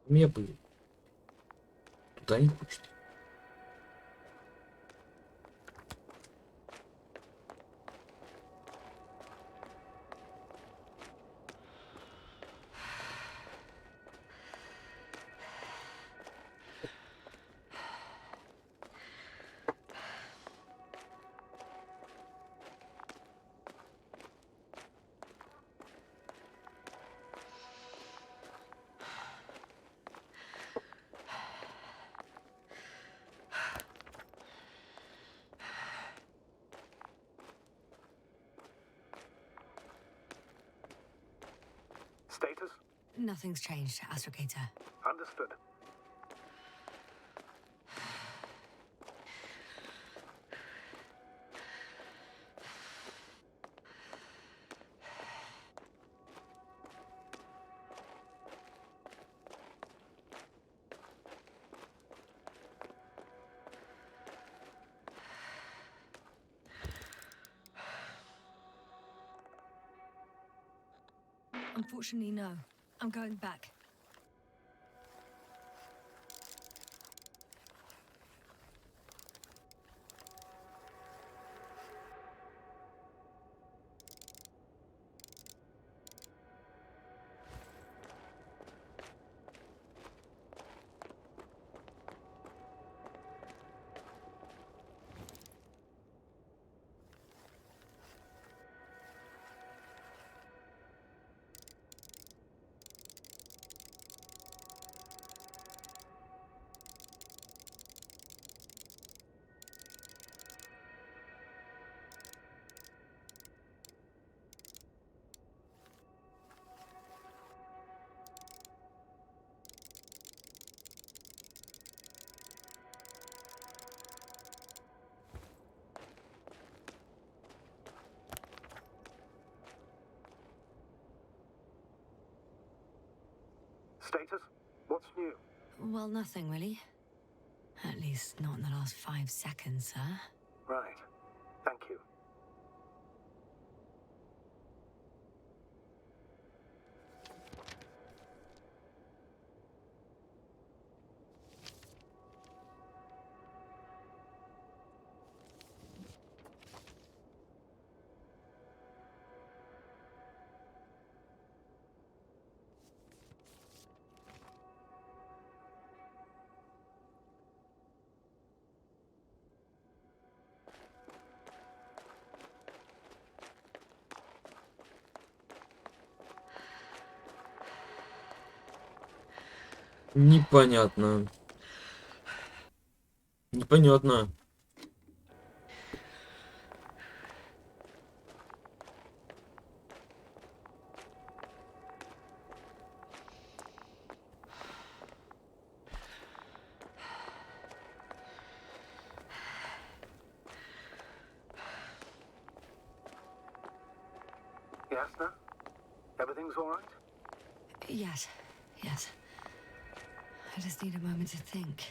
Меня были. Туда не хочет. Status? Nothing's changed, Astrogator. Understood. Unfortunately, no. I'm going back. Status? What's new? Well, nothing really. At least not in the last 5 seconds, sir. Right. Thank you. Непонятно. Непонятно. Yasna? Everything's all right? Yes, yes. I just need a moment to think.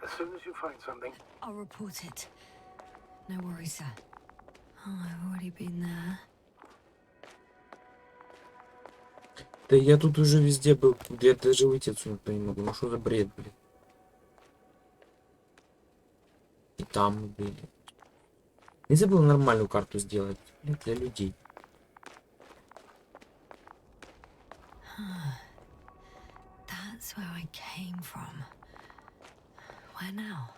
As soon as you find something, I'll report it. No worries, sir. Oh, I've already been there. Да я тут уже везде был. Я даже выйти отсюда не могу. Ну что за бред, блин? И там мы были. Нельзя было нормальную карту сделать. Для людей. That's where I came from. Where now?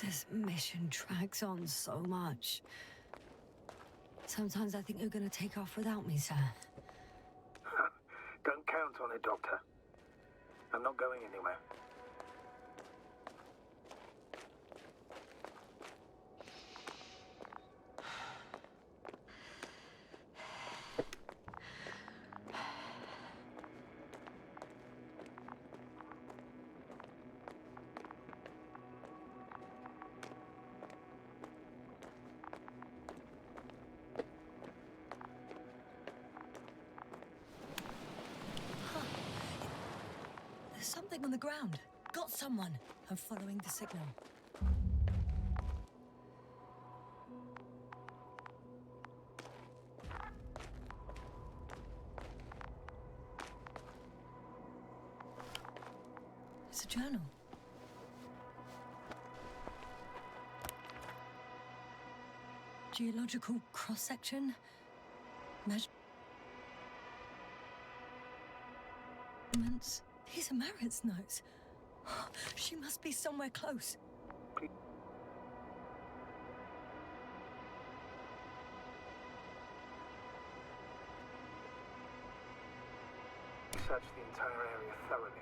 This mission drags on so much. Sometimes I think you're gonna take off without me, sir. don't count on it, Doctor. I'm not going anywhere. There's something on the ground. Got someone. I'm following the signal. It's a journal. Geological cross-section. Measurements. These are Marit's notes. She must be somewhere close. Search the entire area thoroughly.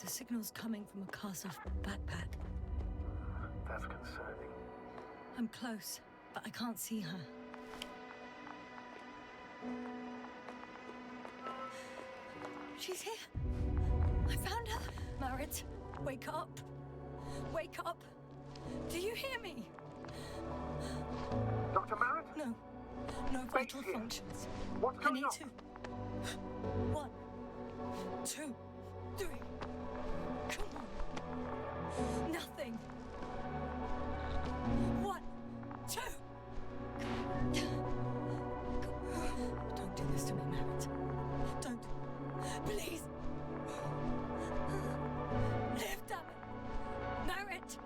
The signal's coming from a cast-off backpack. That's concerning. I'm close, but I can't see her. She's here. I found her. Marit, wake up. Wake up. Do you hear me? Dr. Marit? No. No vital functions. What's I going need on? to. 1, 2, 3. Come on. Nothing. 1, 2. Don't do this to me, Marit. Don't. Please. Live, damn it. Marit.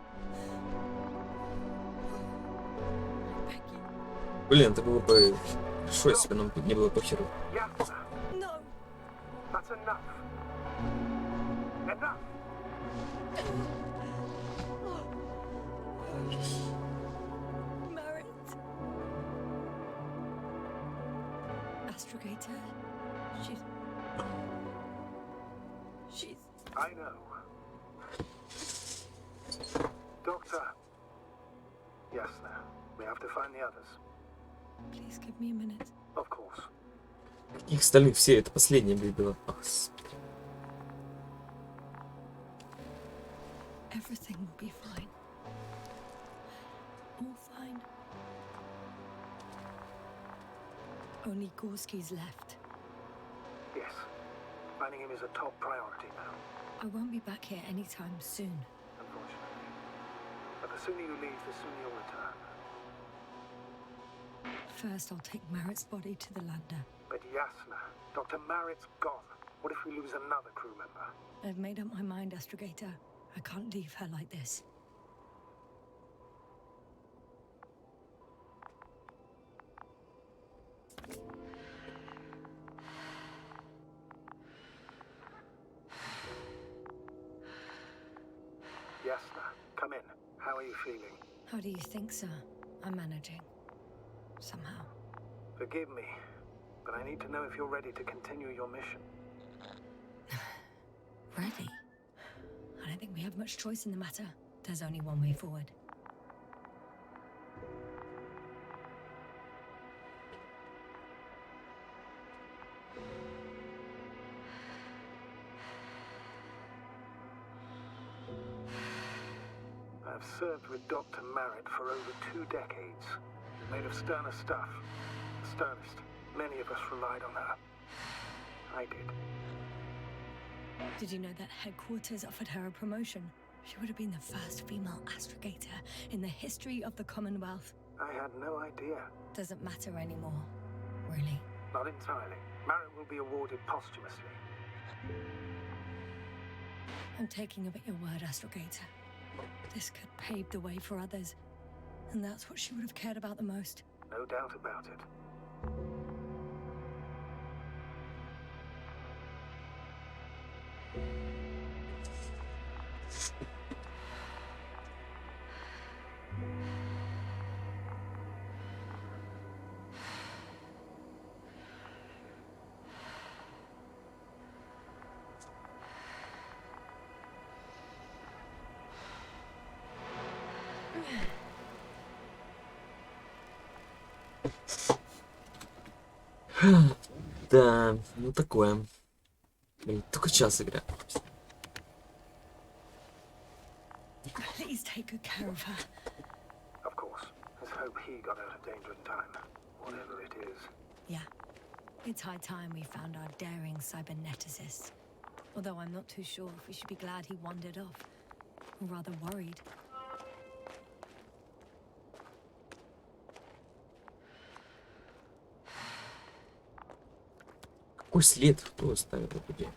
Блин, это было бы хорошо, если бы нам не было похеру. Yes. No! That's enough. Enough. Merit! Astrogator. She's... I know. Doctor. Yes, sir. We have to find the others. Please give me a minute. Of course. Каких остальных? Все, это последнее было. Ах, господи. Everything will be fine. All fine. Only Gorski's left. Yes. Finding him is a top priority now, I won't be back here anytime soon. unfortunately. But the sooner you leave, the sooner you'll return. First, I'll take Merritt's body to the lander. But Yasna, Dr. Merritt's gone. What if we lose another crew member? I've made up my mind, Astrogator. I can't leave her like this. Yasna, come in. How are you feeling? How do you think, sir? I'm managing. Somehow. Forgive me, but I need to know if you're ready to continue your mission. Ready? I don't think we have much choice in the matter. There's only one way forward. I've served with Dr. Merritt for over 2 decades. Made of sterner stuff. The sternest. Many of us relied on her. I did. Did you know that headquarters offered her a promotion? She would have been the first female astrogator in the history of the Commonwealth. I had no idea. Doesn't matter anymore, really. Not entirely. Merritt will be awarded posthumously. I'm taking you at your word, Astrogator. This could pave the way for others. And that's what she would have cared about the most. No doubt about it. Да, ну такое. Блин, только час игра. Please take good care of her. Of course. Let's hope he got out of danger in time. Whatever it is. Yeah. It's high time we found our daring cyberneticist. Although I'm not too sure if we should be glad he wandered off. Or rather worried. Какой след? Кто оставил эту идею?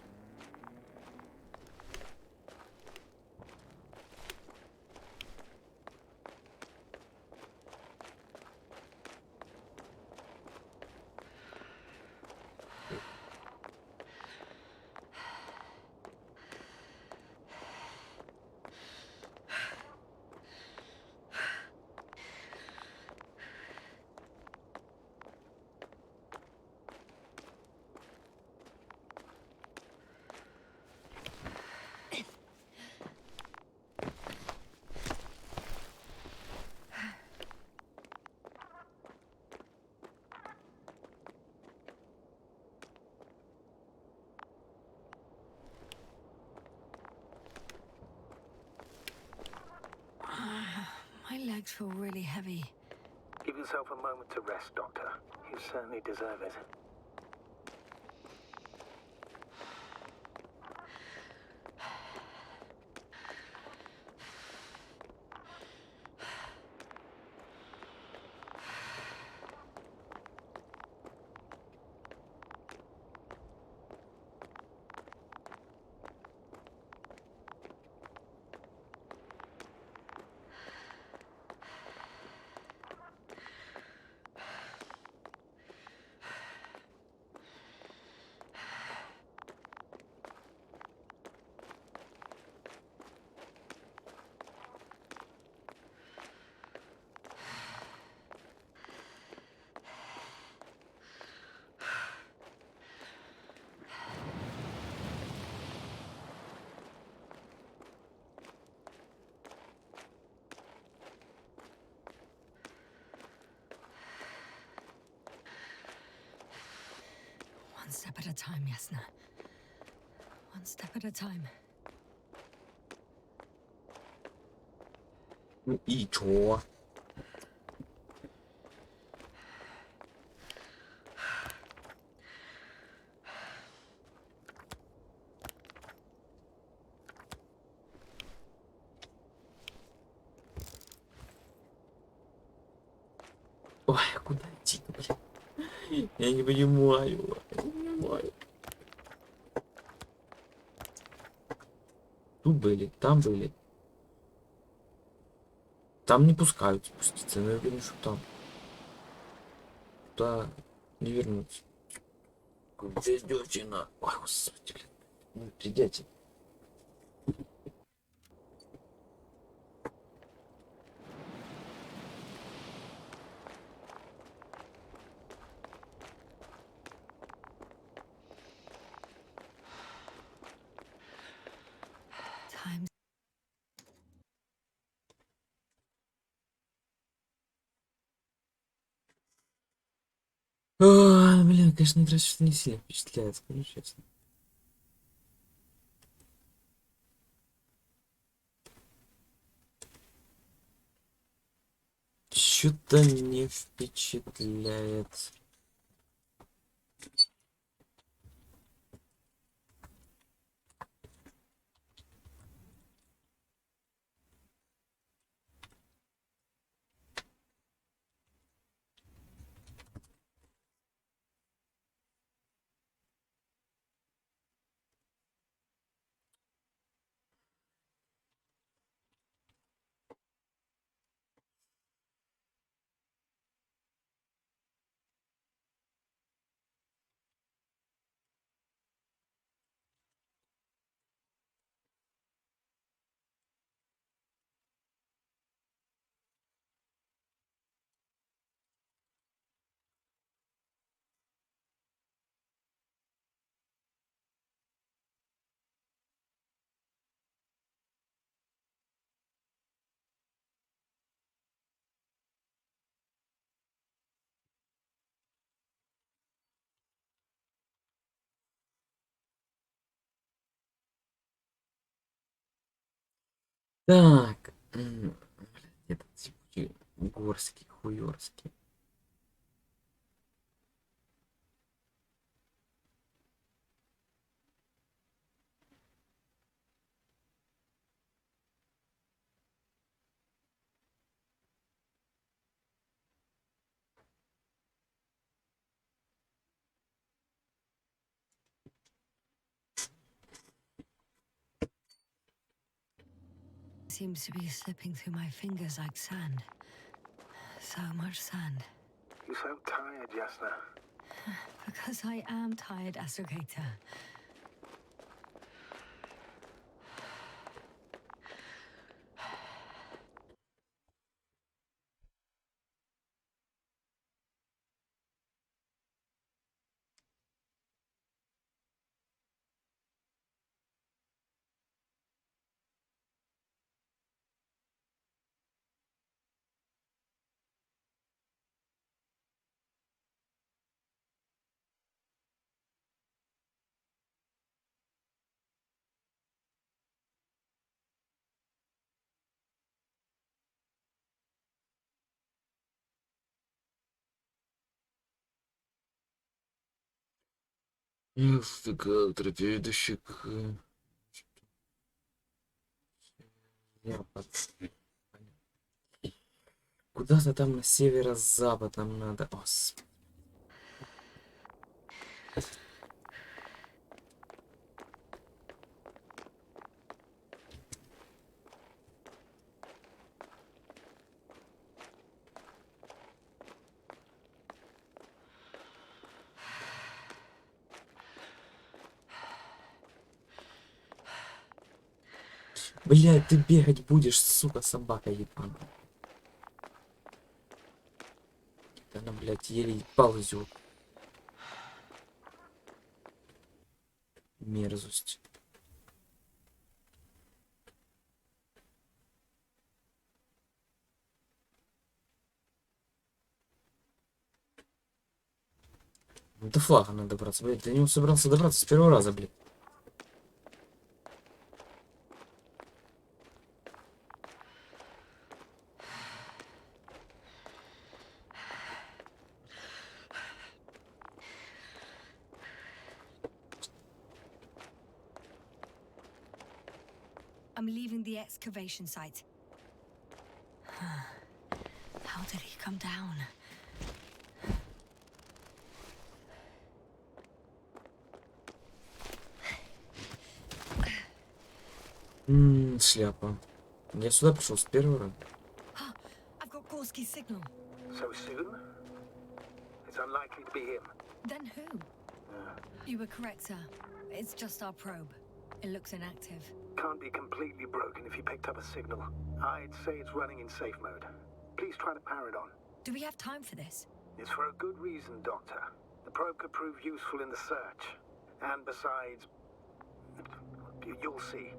My legs feel really heavy. Give yourself a moment to rest, Doctor. You certainly deserve it. step at a time, Yasna. One step at a time. Ну и чё? Ой, куда идти, блин? Я не понимаю. Я не понимаю. Тут были, там были. Там не пускают спуститься, но я уверен, что там. Туда не вернуться. Где идете на... Ой, господи, блин. Ну, придете. Time. Блин, конечно, игра что-то не сильно впечатляет, скажу честно. Что-то не впечатляет. Так. Этот типа горский, хуёрский. Seems to be slipping through my fingers like sand. So much sand. You sound tired, Yasna. Because I am tired, Astrogator. Такая тропа, идущая к... запад. Куда-то там на северо-запад нам надо. Господи. Блядь, ты бегать будешь, сука, собака ебаная. Она, блядь, еле ползет. Мерзость. До флага надо добраться, блядь. До него собрался добраться с первого раза, блядь. I'm leaving the excavation site. How did he come down? Шляпа. Я сюда пришел с первого раза. I've got Gorski's signal. So soon? It's unlikely to be him. Then who? You were correct, sir. It's just our probe. It looks inactive. Can't be completely broken if he picked up a signal. I'd say it's running in safe mode. Please try to power it on. Do we have time for this? It's for a good reason, Doctor. The probe could prove useful in the search. And besides... you'll see.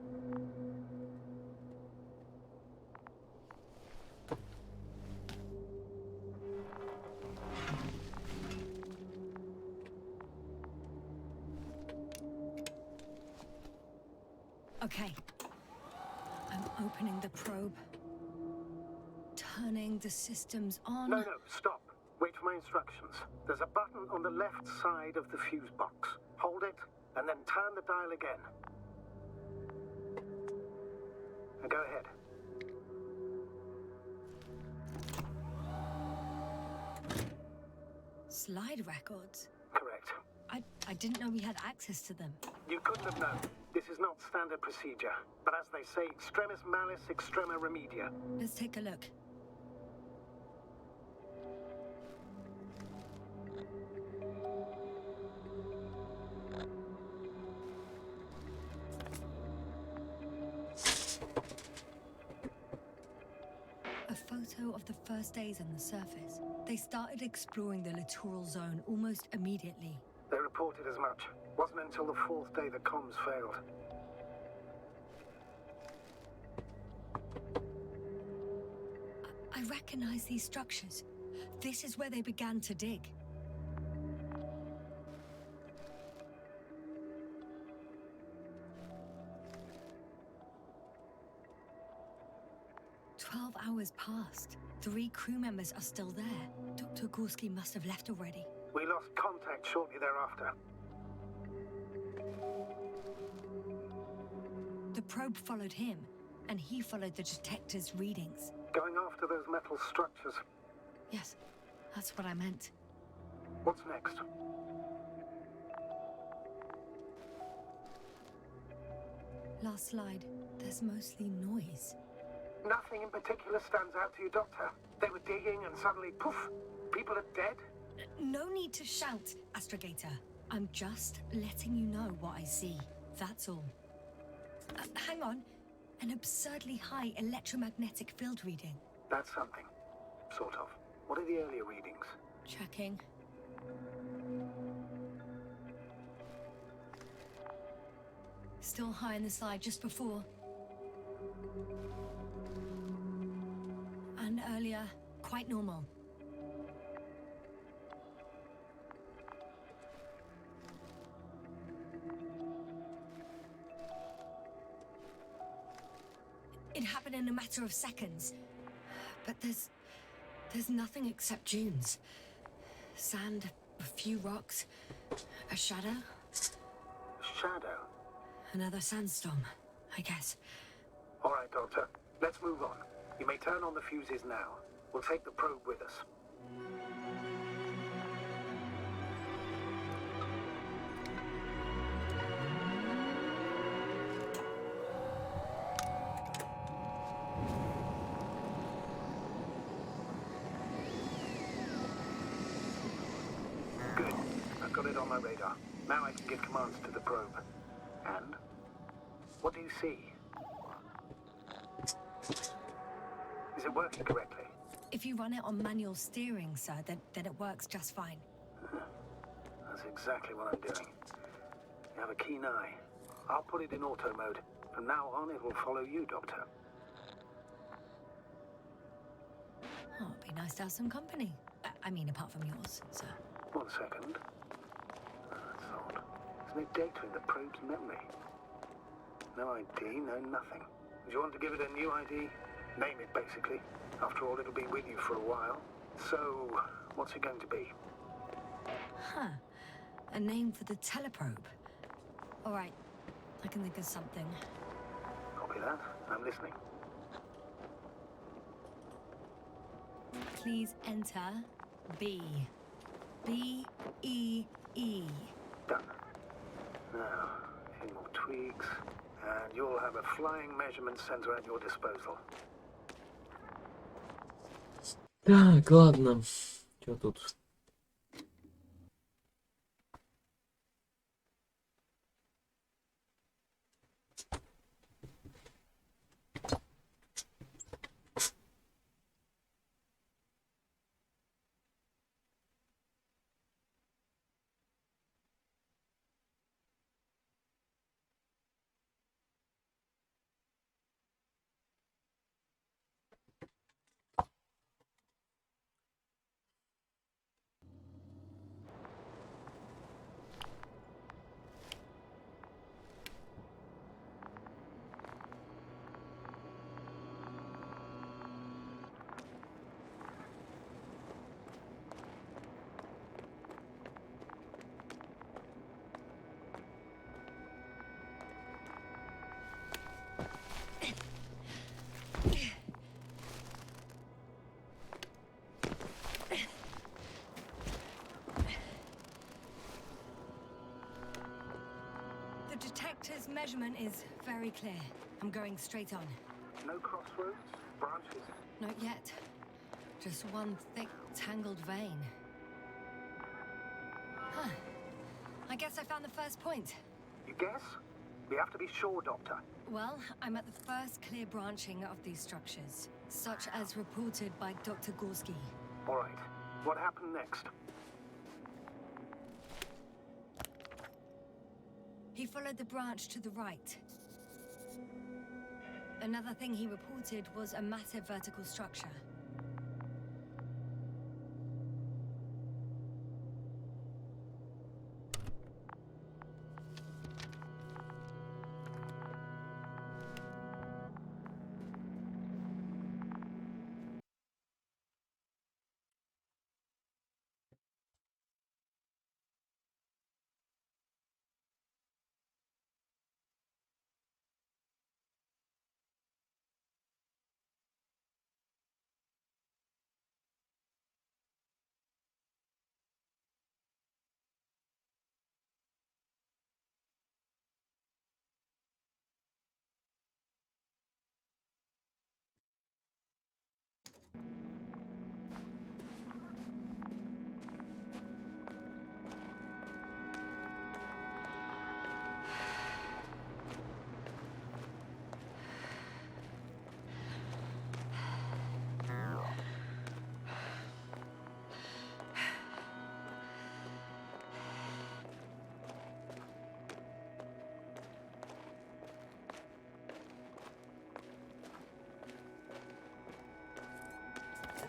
Okay. I'm opening the probe. Turning the systems on. No, stop. Wait for my instructions. There's a button on the left side of the fuse box. Hold it, and then turn the dial again. And go ahead. Slide records? Correct. I didn't know we had access to them. You couldn't have known. This is not standard procedure. But as they say, extremis malis, extrema remedia. Let's take a look. A photo of the first days on the surface. They started exploring the littoral zone almost immediately. They reported as much. Wasn't until the fourth day the comms failed. I recognize these structures. This is where they began to dig. Hours passed. 3 crew members are still there. Dr. Gorski must have left already. We lost contact shortly thereafter. The probe followed him, and he followed the detector's readings. Going after those metal structures. Yes, that's what I meant. What's next? Last slide. There's mostly noise. Nothing in particular stands out to you, Doctor. They were digging and suddenly, poof, people are dead? No need to shout, Astrogator. I'm just letting you know what I see. That's all. Hang on. An absurdly high electromagnetic field reading. That's something. Sort of. What are the earlier readings? Checking. Still high in the slide just before. And earlier, quite normal. It happened in a matter of seconds. But there's nothing except dunes. Sand, a few rocks, a shadow. Shadow? Another sandstorm, I guess. All right, Doctor. Let's move on. You may turn on the fuses now. We'll take the probe with us. Good. I've got it on my radar. Now I can give commands to the probe. And? What do you see? Is it working correctly? If you run it on manual steering, sir, then it works just fine. That's exactly what I'm doing. You have a keen eye. I'll put it in auto mode. From now on, it will follow you, Doctor. Oh, it'd be nice to have some company. I mean, apart from yours, sir. 1 second. no data in the probe's memory. No ID, no nothing. Do you want to give it a new ID? Name it, basically. After all, it'll be with you for a while. So, what's it going to be? Huh. A name for the teleprobe. All right. I can think of something. Copy that. I'm listening. Please enter B. B-E-E. Done. Now, a few more tweaks, and you'll have a flying measurement center at your disposal. Так, ладно. Что тут? The detector's measurement is very clear. I'm going straight on. No crossroads? Branches? Not yet. Just one thick, tangled vein. Huh. I guess I found the first point. You guess? We have to be sure, Doctor. Well, I'm at the first clear branching of these structures, such as reported by Dr. Gorski. All right. What happened next? He followed the branch to the right. Another thing he reported was a massive vertical structure.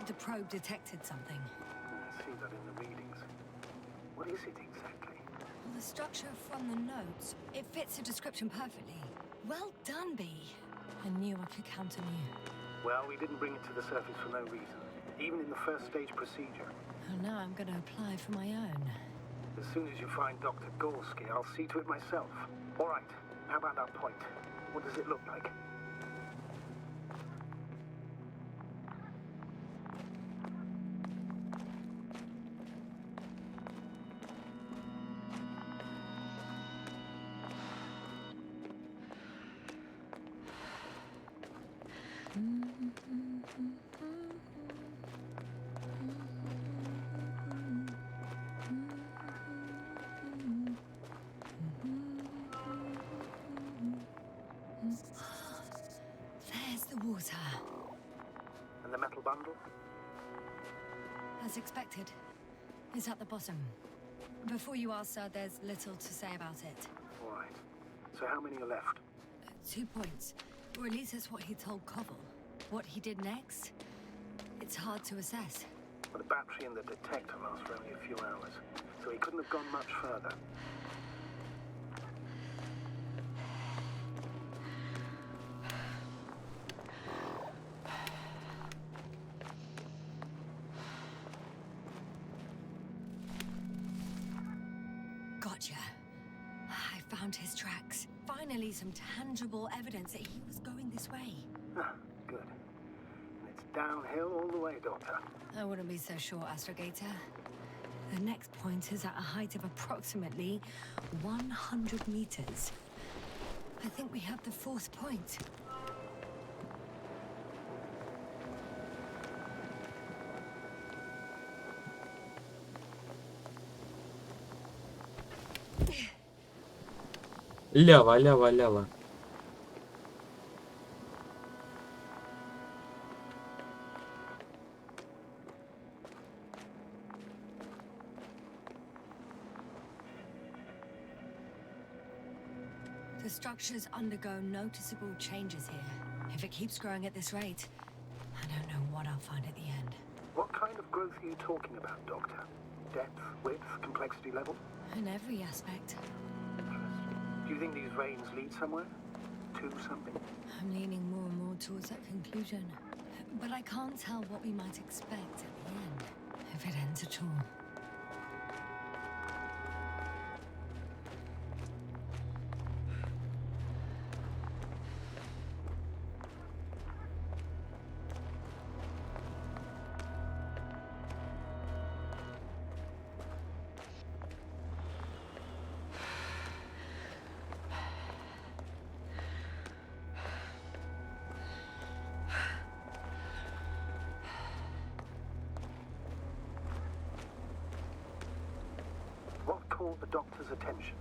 The probe detected something. I see that in the readings. What is it exactly? Well, the structure from the notes, it fits the description perfectly. Well done, B. I knew I could count on you. Well, we didn't bring it to the surface for no reason. Even in the first stage procedure. And now I'm going to apply for my own. As soon as you find Dr. Gorski, I'll see to it myself. All right. How about that point? What does it look like? There's the water. And the metal bundle? As expected. It's at the bottom. Before you ask, sir, there's little to say about it. All right. So how many are left? 2 points. Or at least that's what he told Koval. What he did next? It's hard to assess. Well, the battery and the detector last for only a few hours, so he couldn't have gone much further. found his tracks. Finally, some tangible evidence that he was going this way. Ah, good. And it's downhill all the way, Doctor. I wouldn't be so sure, Astrogator. The next point is at a height of approximately 100 meters. I think we have the fourth point. Лява, лява, лява. The structures undergo noticeable changes here. If it keeps growing at this rate, I don't know what I'll find at the end. What kind of growth are you talking about, Doctor? Depth, width, complexity level? In every aspect. Do you think these veins lead somewhere? To something? I'm leaning more and more towards that conclusion. But I can't tell what we might expect at the end, if it ends at all. What caught the Doctor's attention?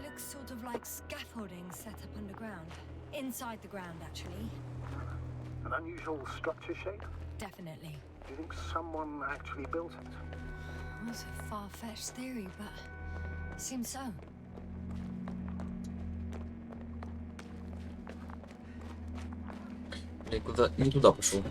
Looks sort of like scaffolding set up underground. Inside the ground, actually. An unusual structure shape? Definitely. Do you think someone actually built it? That's a far-fetched theory, but seems so. Никуда, не туда пошел.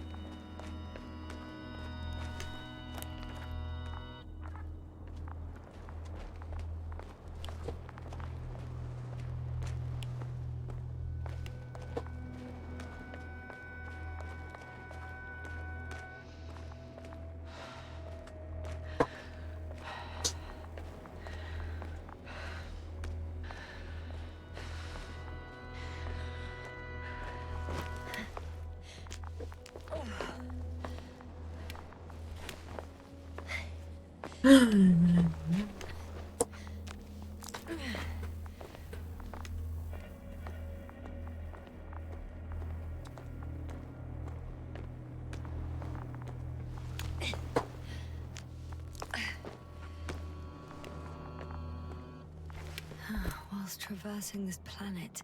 Whilst traversing this planet,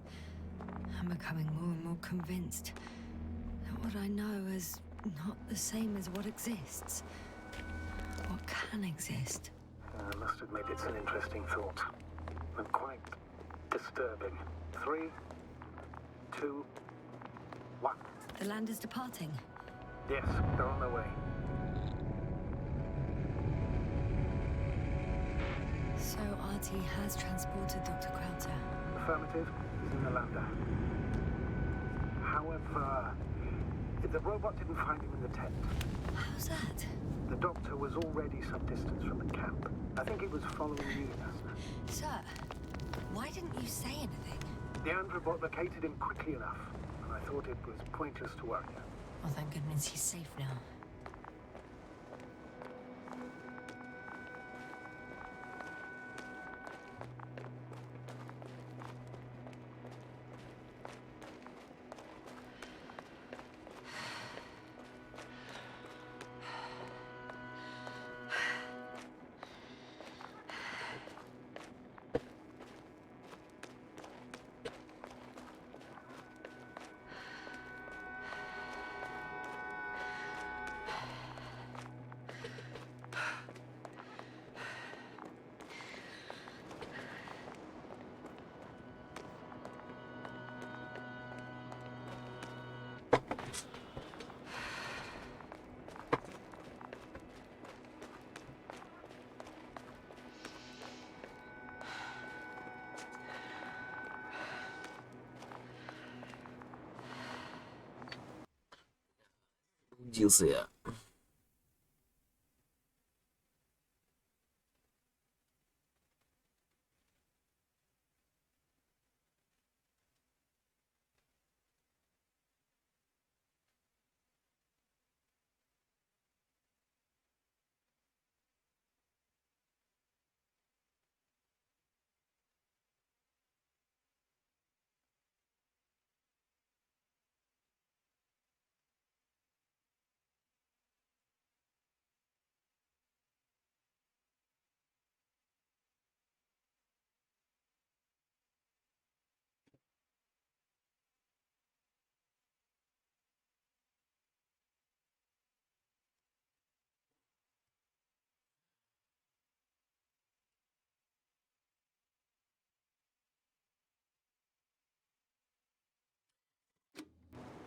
I'm becoming more and more convinced that what I know is not the same as what exists. What can exist. I must admit it's an interesting thought. And quite disturbing. 3, 2, 1. The land is departing. Yes, they're on their way. So RT has transported Dr. Krauter. Affirmative. He's in the lander. However, the robot didn't find him in the tent. How's that? The Doctor was already some distance from the camp. I think he was following you, Yasna. Sir, why didn't you say anything? The androbot located him quickly enough, and I thought it was pointless to worry you. Well, thank goodness he's safe now. Удился я.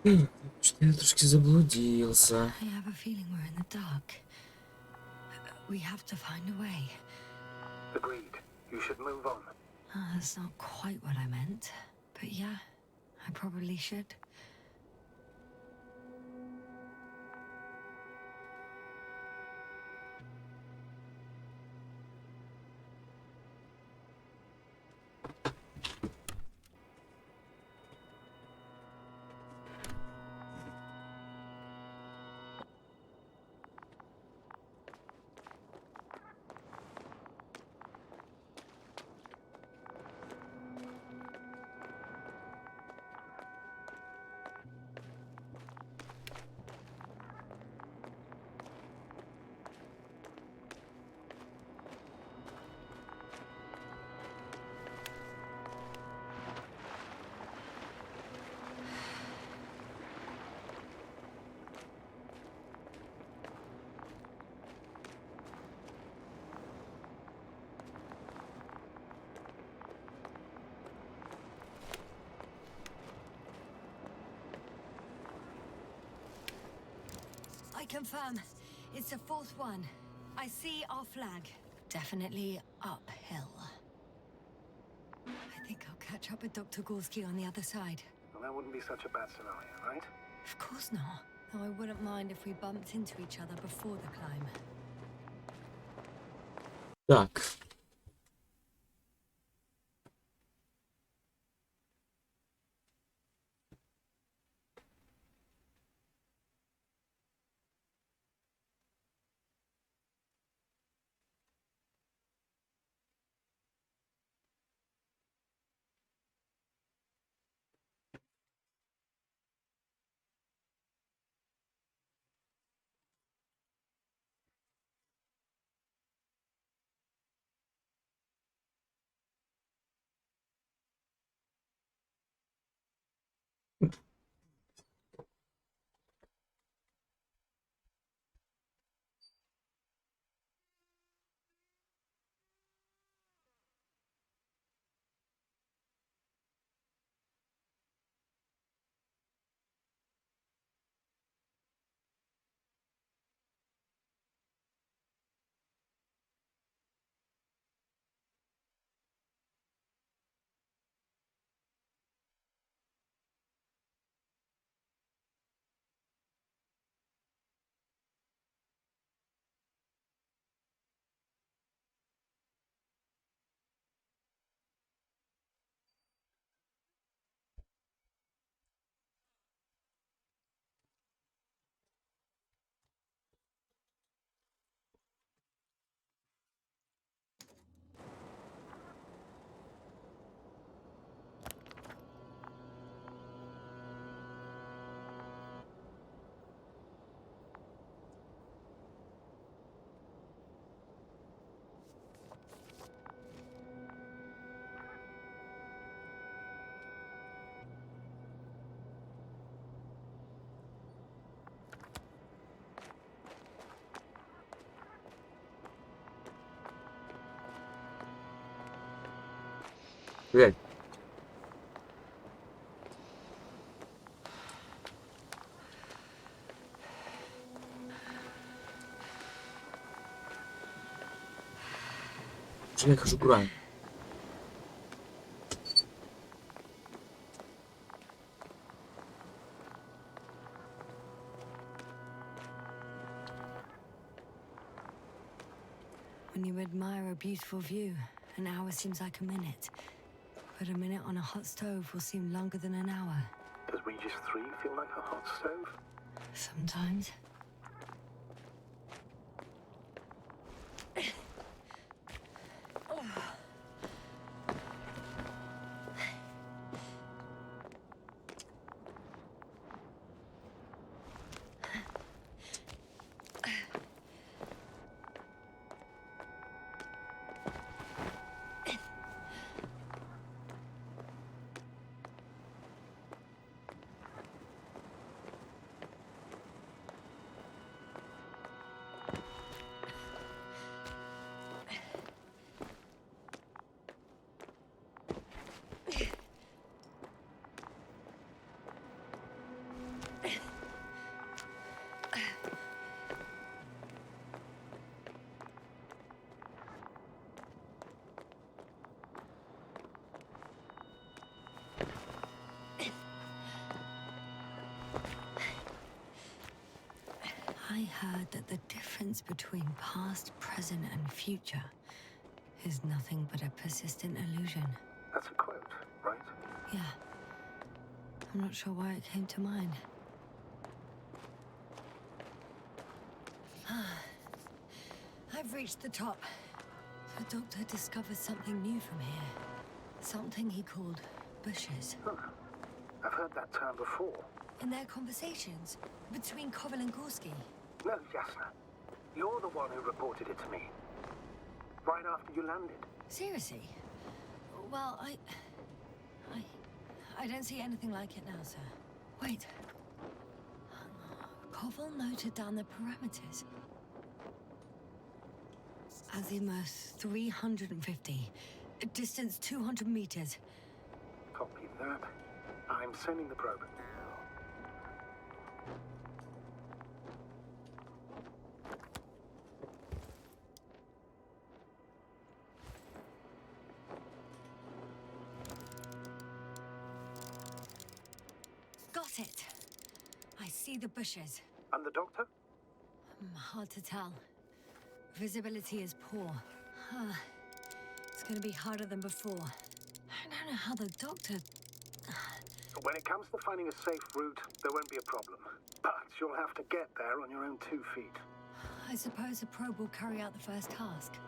Что я трошки заблудился. I have a feeling we're in the dark. We have to find a way. Agreed. You should move on. That's not quite what I meant. But yeah, I probably should. I confirm. It's the fourth one. I see our flag. Definitely uphill. I think I'll catch up with Dr. Gorski on the other side. Well, that wouldn't be such a bad scenario, right? Of course not. Though I wouldn't mind if we bumped into each other before the climb. Так. Блядь. Что я хожу кураю? When you admire a beautiful view, an hour seems like a minute. But a minute on a hot stove will seem longer than an hour. Does Regis 3 feel like a hot stove? Sometimes. heard that the difference between past, present, and future is nothing but a persistent illusion. That's a quote, right? Yeah. I'm not sure why it came to mind. I've reached the top. The doctor discovered something new from here. Something he called bushes. Huh. I've heard that term before. In their conversations between Koval and Gorski. No, Jasna. You're the one who reported it to me. Right after you landed. Seriously? Well, I don't see anything like it now, sir. Wait. Koval noted down the parameters. Azimuth 350. Distance 200 meters. Copy that. I'm sending the probe. Got it. I see the bushes. And the doctor? Hard to tell. Visibility is poor. It's gonna be harder than before. I don't know how the doctor... When it comes to finding a safe route, there won't be a problem. But you'll have to get there on your own 2 feet. I suppose the probe will carry out the first task.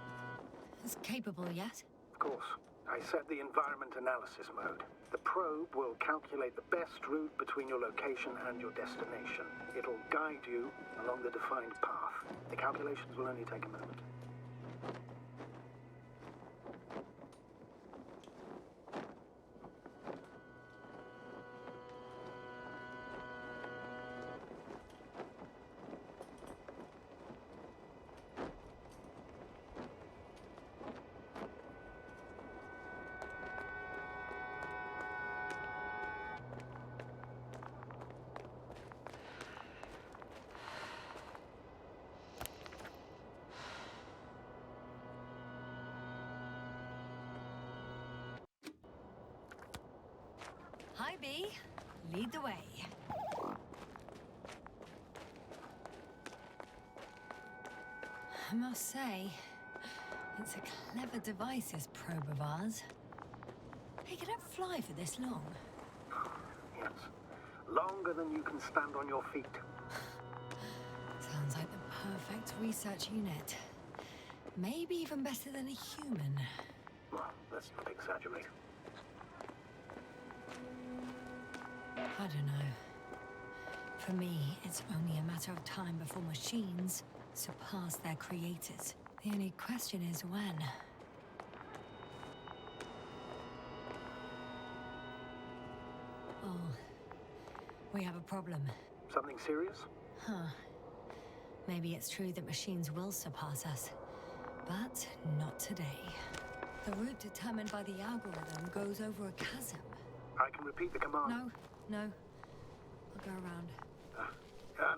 It's capable yet? Of course. I set the environment analysis mode. The probe will calculate the best route between your location and your destination. It'll guide you along the defined path. The calculations will only take a moment. Hi, B. Lead the way. I must say, it's a clever device, this probe of ours. Hey, can it fly for this long? Yes. Longer than you can stand on your feet. Sounds like the perfect research unit. Maybe even better than a human. Well, let's not exaggerate. I don't know. For me, it's only a matter of time before machines surpass their creators. The only question is when. Oh, we have a problem. Something serious? Huh. Maybe it's true that machines will surpass us, but not today. The route determined by the algorithm goes over a chasm. I can repeat the command. No. I'll go around.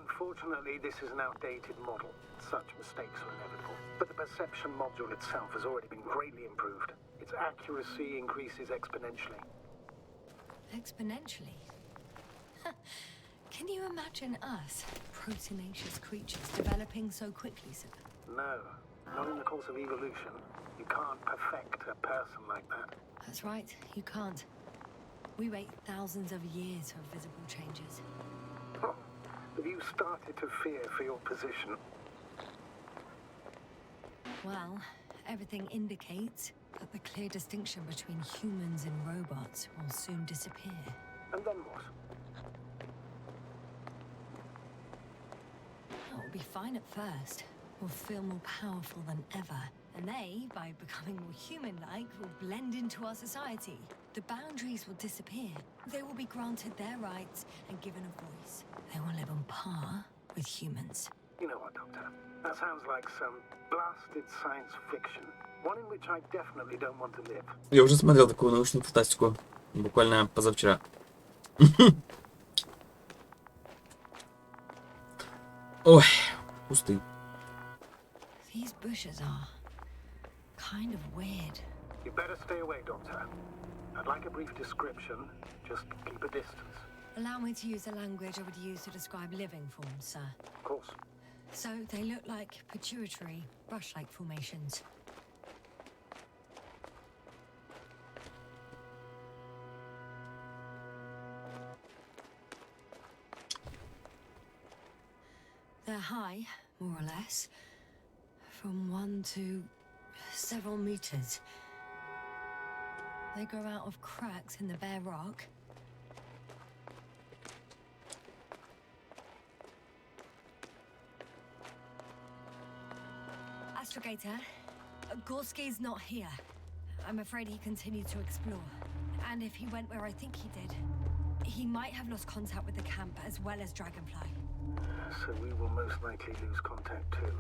Unfortunately, this is an outdated model. Such mistakes are inevitable. But the perception module itself has already been greatly improved. Its accuracy increases exponentially. Exponentially? Can you imagine us, proteinaceous creatures, developing so quickly, sir? No, not in the course of evolution. You can't perfect a person like that. That's right, you can't. We wait thousands of years for visible changes. Oh, have you started to fear for your position? Well, everything indicates that the clear distinction between humans and robots will soon disappear. And then what? It'll be fine at first. We'll feel more powerful than ever. And they, by becoming more human-like, will blend into our society. The boundaries will disappear. They will be granted their rights and given a voice. They will live on par with humans. You know what, Doctor? That sounds like some blasted science fiction. One in which I definitely don't want to live. Я уже смотрел такую научную фантастику. Буквально позавчера. Ой, пустый. These bushes are kind of weird. You better stay away, Doctor. I'd like a brief description. Just keep a distance. Allow me to use the language I would use to describe living forms, sir. Of course. So they look like pituitary, brush-like formations. They're high, more or less, from 1 to several meters. They grow out of cracks in the bare rock. Astrogator, Gorski's not here. I'm afraid he continued to explore. And if he went where I think he did, he might have lost contact with the camp as well as Dragonfly. So we will most likely lose contact too.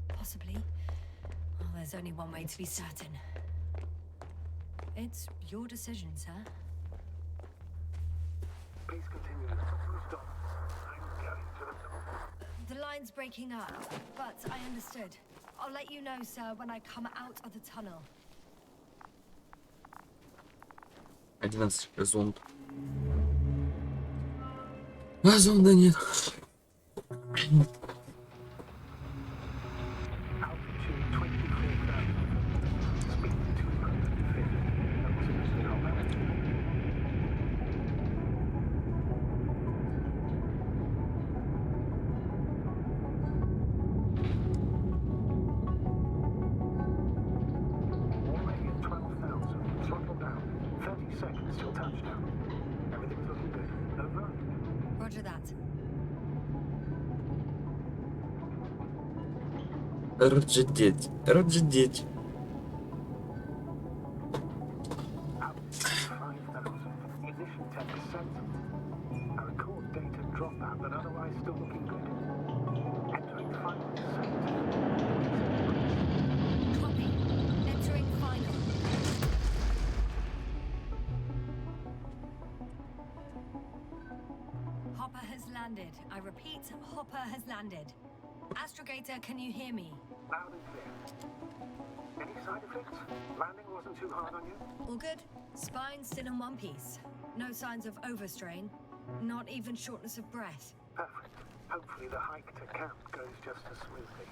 Possibly. Well, there's only one way to be certain. It's your decision, sir. Please continue. Stop. I'm going to the top. The line's breaking up, but I understood. I'll let you know, sir, when I come out of the tunnel. 11 зонд. А зонда нет. Altitude 24,000. Speed 250. Approximately how much? Already at 12,000. Throttle down. 30 seconds till touchdown. Everything's looking good. Over? Roger that. Раджидеть. Раджидеть. Altitude 5,000. Ignition 10%. I record data dropout, but otherwise still looking good. Entering final descent. Copy. Entering final. Hopper has landed. I repeat, Hopper has landed. Astrogator, can you hear me? Loud and clear. Any side effects? Landing wasn't too hard on you? All good. Spine still in one piece. No signs of overstrain. Not even shortness of breath. Perfect. Hopefully the hike to camp goes just as smoothly.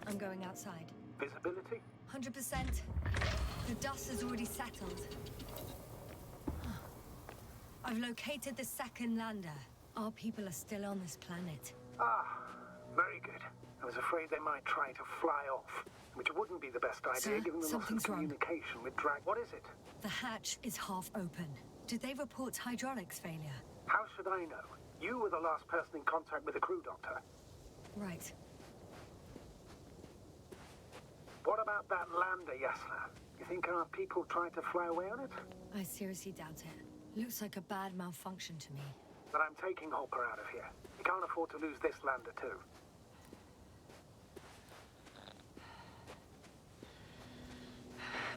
I'm going outside. Visibility? 100%. The dust has already settled. I've located the second lander. Our people are still on this planet. Ah, very good. I was afraid they might try to fly off, which wouldn't be the best idea Sir, given the loss of something's wrong. communication with Drag. What is it? The hatch is half open. Did they report hydraulics failure? How should I know? You were the last person in contact with the crew doctor. Right. What about that lander, Yasna? You think our people tried to fly away on it? I seriously doubt it. Looks like a bad malfunction to me. But I'm taking Hopper out of here. We can't afford to lose this lander too.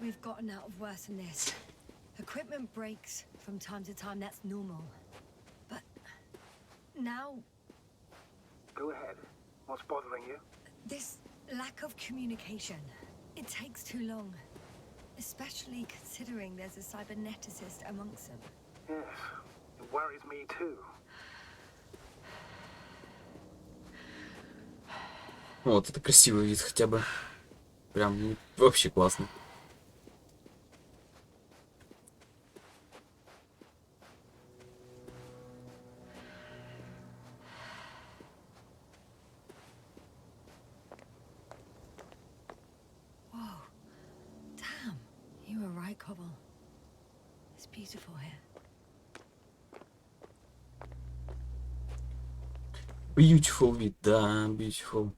We've gotten out of worse than this. Equipment breaks from time to time, that's normal. But now, Go ahead. What's bothering you? this lack of communication. It takes too long. Especially considering there's a cyberneticist amongst them. Yes, it worries me too. Вот, это красивый вид хотя бы. Прям вообще классно. Whoa. Damn. You were right, Cobble. It's beautiful here. Beautiful вид, да, beautiful.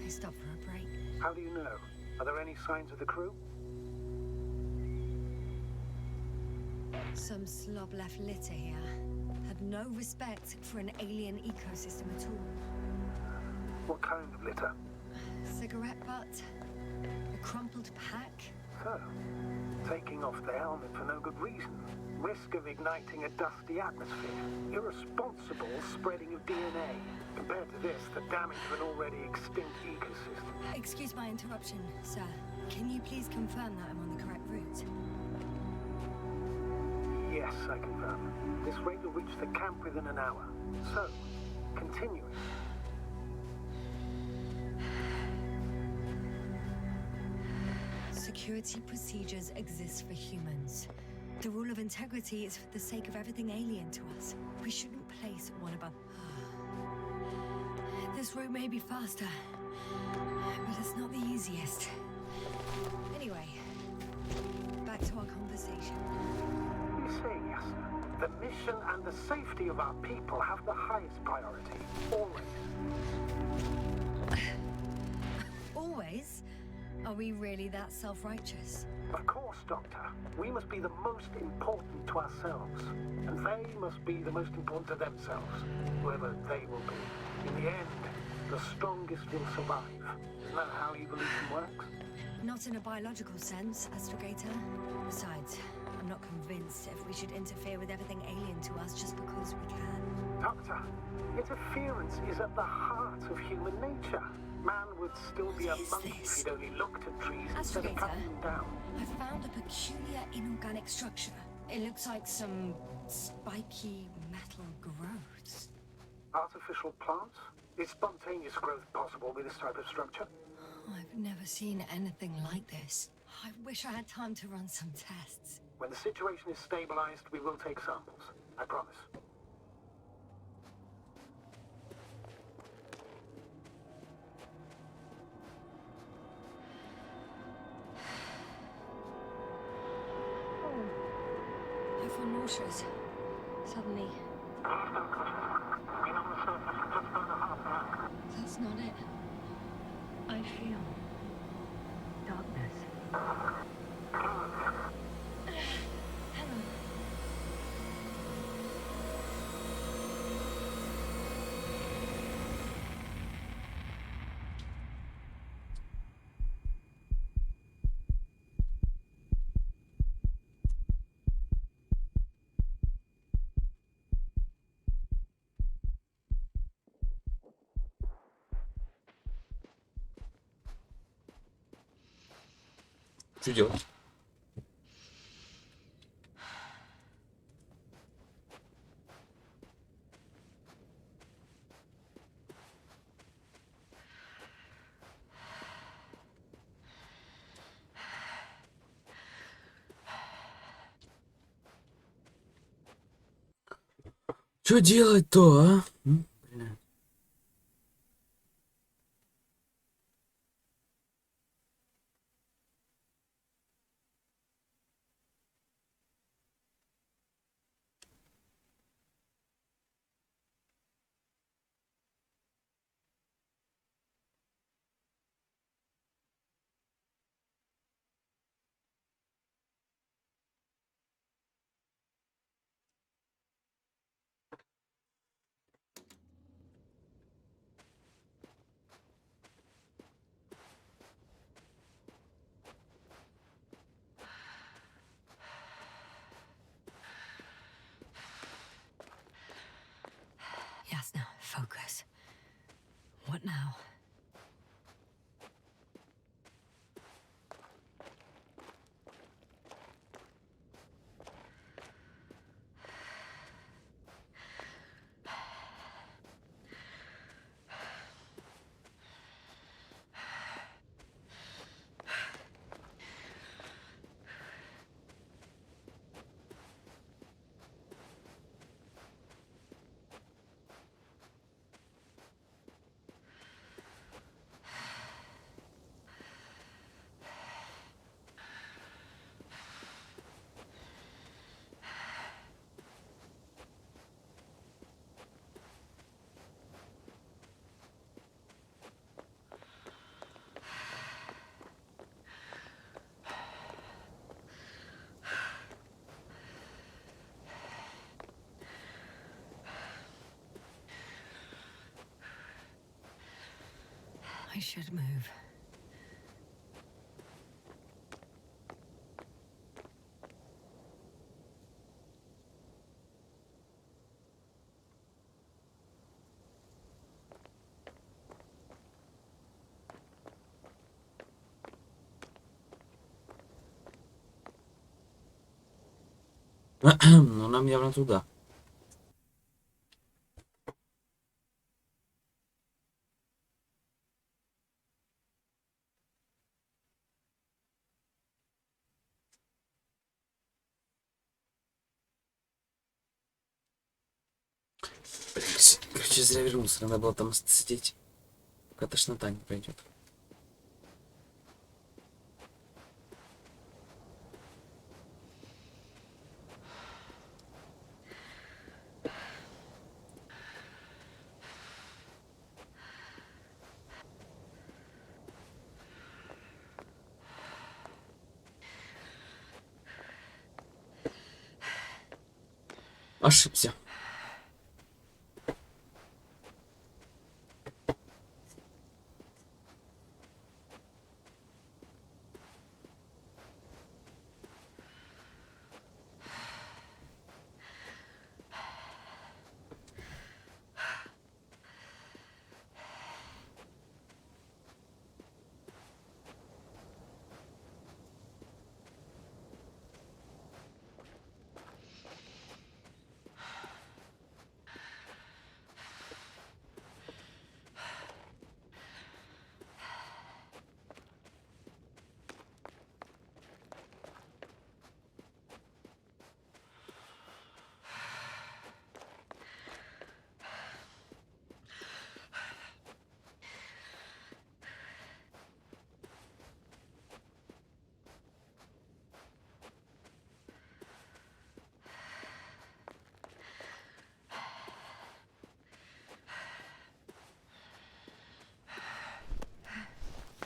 They stopped for a break. How do you know? Are there any signs of the crew? Some slob left litter here. Had no respect for an alien ecosystem at all. What kind of litter? Cigarette butt, a crumpled pack. So, taking off the helmet for no good reason. Risk of igniting a dusty atmosphere. Irresponsible spreading of DNA. Compared to this, the damage of an already extinct ecosystem. Excuse my interruption, sir. Can you please confirm that I'm on the correct route? Yes, I confirm. This rate will reach the camp within an hour. So, continuing. Security procedures exist for humans. The rule of integrity is for the sake of everything alien to us. We shouldn't place one above. This route may be faster, but it's not the easiest. Anyway, back to our conversation. You say yes. The mission and the safety of our people have the highest priority. Always. Always? Are we really that self-righteous? Of course, Doctor. We must be the most important to ourselves. And they must be the most important to themselves. Whoever they will be. In the end, the strongest will survive. Isn't that how evolution works? Not in a biological sense, Astrogator. Besides, I'm not convinced if we should interfere with everything alien to us just because we can. Doctor, interference is at the heart of human nature. Man would still be a What is monkey this? if he'd only looked at trees instead of Astrogator, cutting them down. I found a peculiar inorganic structure. It looks like some spiky metal growths. Artificial plants? Is spontaneous growth possible with this type of structure? I've never seen anything like this. I wish I had time to run some tests. When the situation is stabilized, we will take samples. I promise. I feel nauseous. Suddenly. That's not it. I feel darkness. Hang on. Что делать? Что делать-то, а? Бля. Yasna, focus. What now? I should move. Ну, нам явно туда. Блять, короче, зря вернулся. Надо было там сидеть, пока тошнота не пройдет. Ошибся.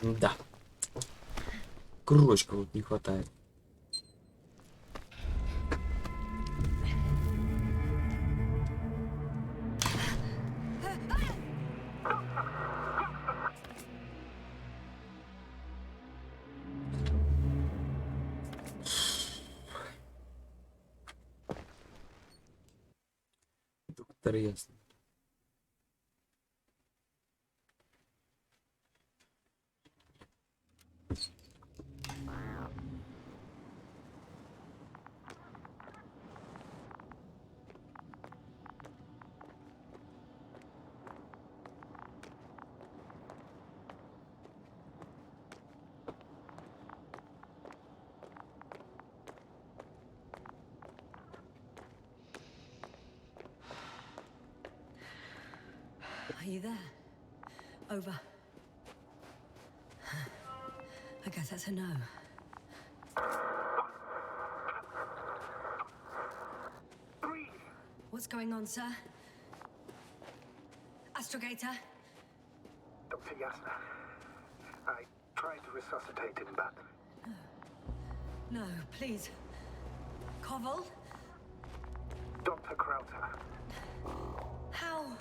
Да. Кружочка вот не хватает. Доктор, ясно. Are you there? Over. I guess that's a no. Breathe! What's going on, sir? Astrogator? Dr. Yasna. I tried to resuscitate him, but No, please. Koval? Dr. Krauter. How?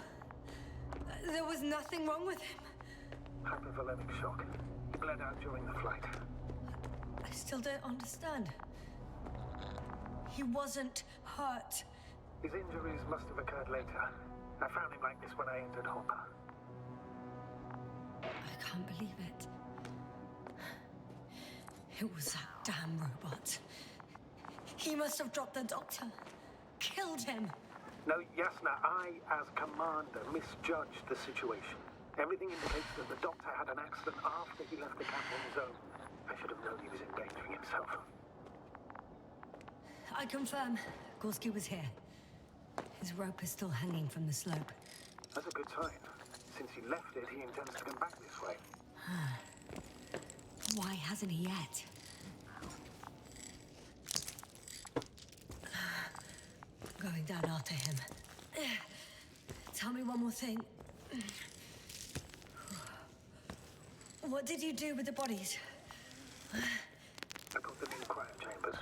There was nothing wrong with him. Hypovolemic shock. He bled out during the flight. I still don't understand. He wasn't hurt. His injuries must have occurred later. I found him like this when I entered Hopper. I can't believe it. It was that damn robot. He must have dropped the doctor. Killed him. No, Yasna, I, as commander, misjudged the situation. Everything indicates that the doctor had an accident after he left the camp on his own. I should have known he was endangering himself. I confirm, Gorski was here. His rope is still hanging from the slope. That's a good sign. Since he left it, he intends to come back this way. Why hasn't he yet? Going down after him. Tell me one more thing. What did you do with the bodies? I put them in cryo chambers.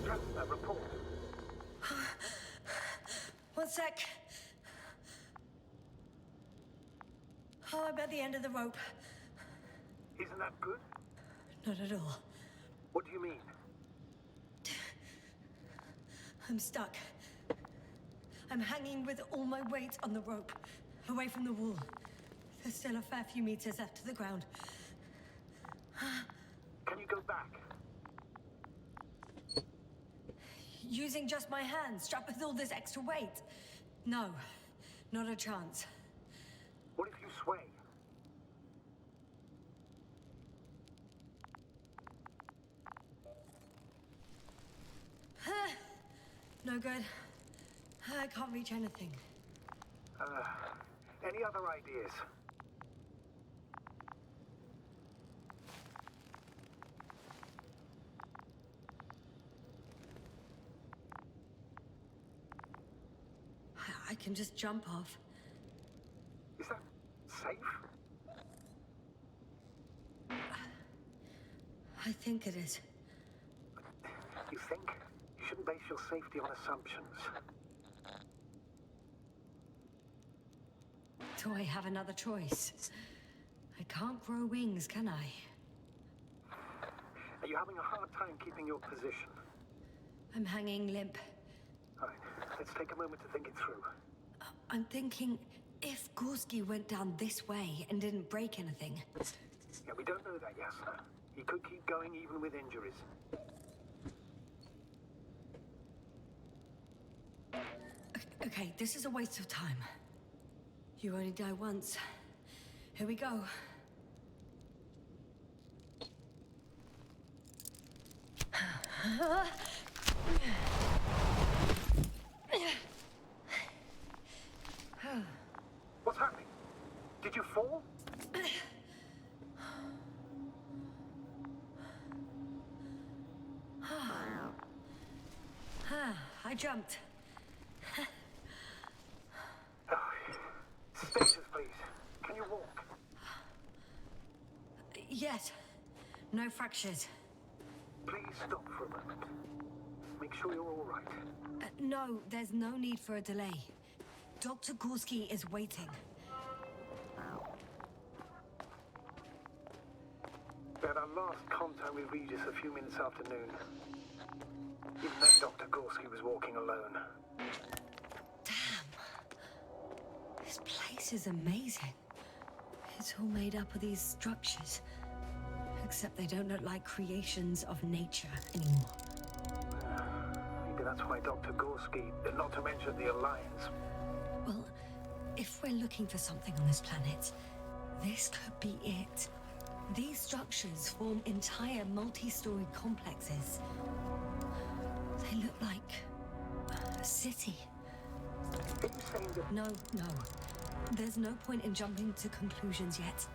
Yasna, report. sec. Oh, I'm at the end of the rope. Isn't that good? Not at all. What do you mean? I'm stuck. I'm hanging with all my weight on the rope, away from the wall. There's still a fair few meters left to the ground. Can you go back? Using just my hands, strapped with all this extra weight? No, not a chance. What if you sway? No good. I can't reach anything. Any other ideas? I can just jump off. Is that safe? I think it is. You think? You shouldn't base your safety on assumptions. Do I have another choice? I can't grow wings, can I? Are you having a hard time keeping your position? I'm hanging limp. All right, let's take a moment to think it through. I'm thinking, if Gorski went down this way and didn't break anything... Yeah, we don't know that yet, sir. He could keep going even with injuries. Okay, this is a waste of time. You only die once. Here we go. What's happening? Did you fall? I jumped. Stasis, please. Can you walk? Yes. No fractures. Please stop for a moment. Make sure you're all right. No, there's no need for a delay. Dr. Gorski is waiting. We had our last contact with Regis a few minutes after noon. Even then, Dr. Gorski was walking alone. Damn. This place is amazing. It's all made up of these structures. Except they don't look like creations of nature anymore. Maybe that's why Dr. Gorski, not to mention the Alliance. Well, if we're looking for something on this planet, this could be it. These structures form entire multi-story complexes. They look like a city. Are you saying that... No. There's no point in jumping to conclusions yet.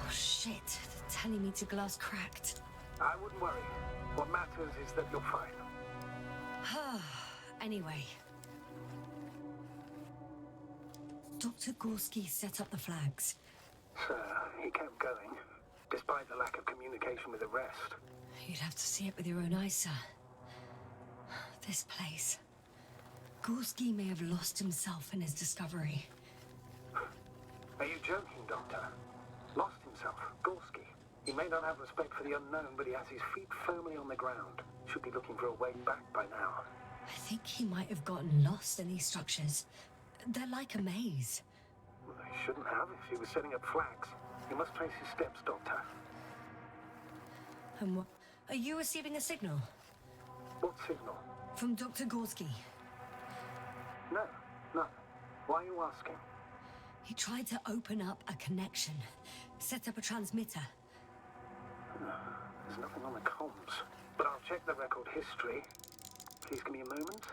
Oh shit, they're telling me the glass cracked. I wouldn't worry. What matters is that you're fine. Anyway. Dr. Gorski set up the flags. Sir, he kept going, despite the lack of communication with the rest. You'd have to see it with your own eyes, sir. This place. Gorski may have lost himself in his discovery. Are you joking, Doctor? Lost himself, Gorski. He may not have respect for the unknown, but he has his feet firmly on the ground. Should be looking for a way back by now. I think he might have gotten lost in these structures. They're like a maze. Well, he shouldn't have if he was setting up flags. You must trace his steps, Doctor. And what? Are you receiving a signal? What signal? From Dr. Gorski. No. Why are you asking? He tried to open up a connection. Set up a transmitter. There's nothing on the comms. But I'll check the record history. Please give me a moment.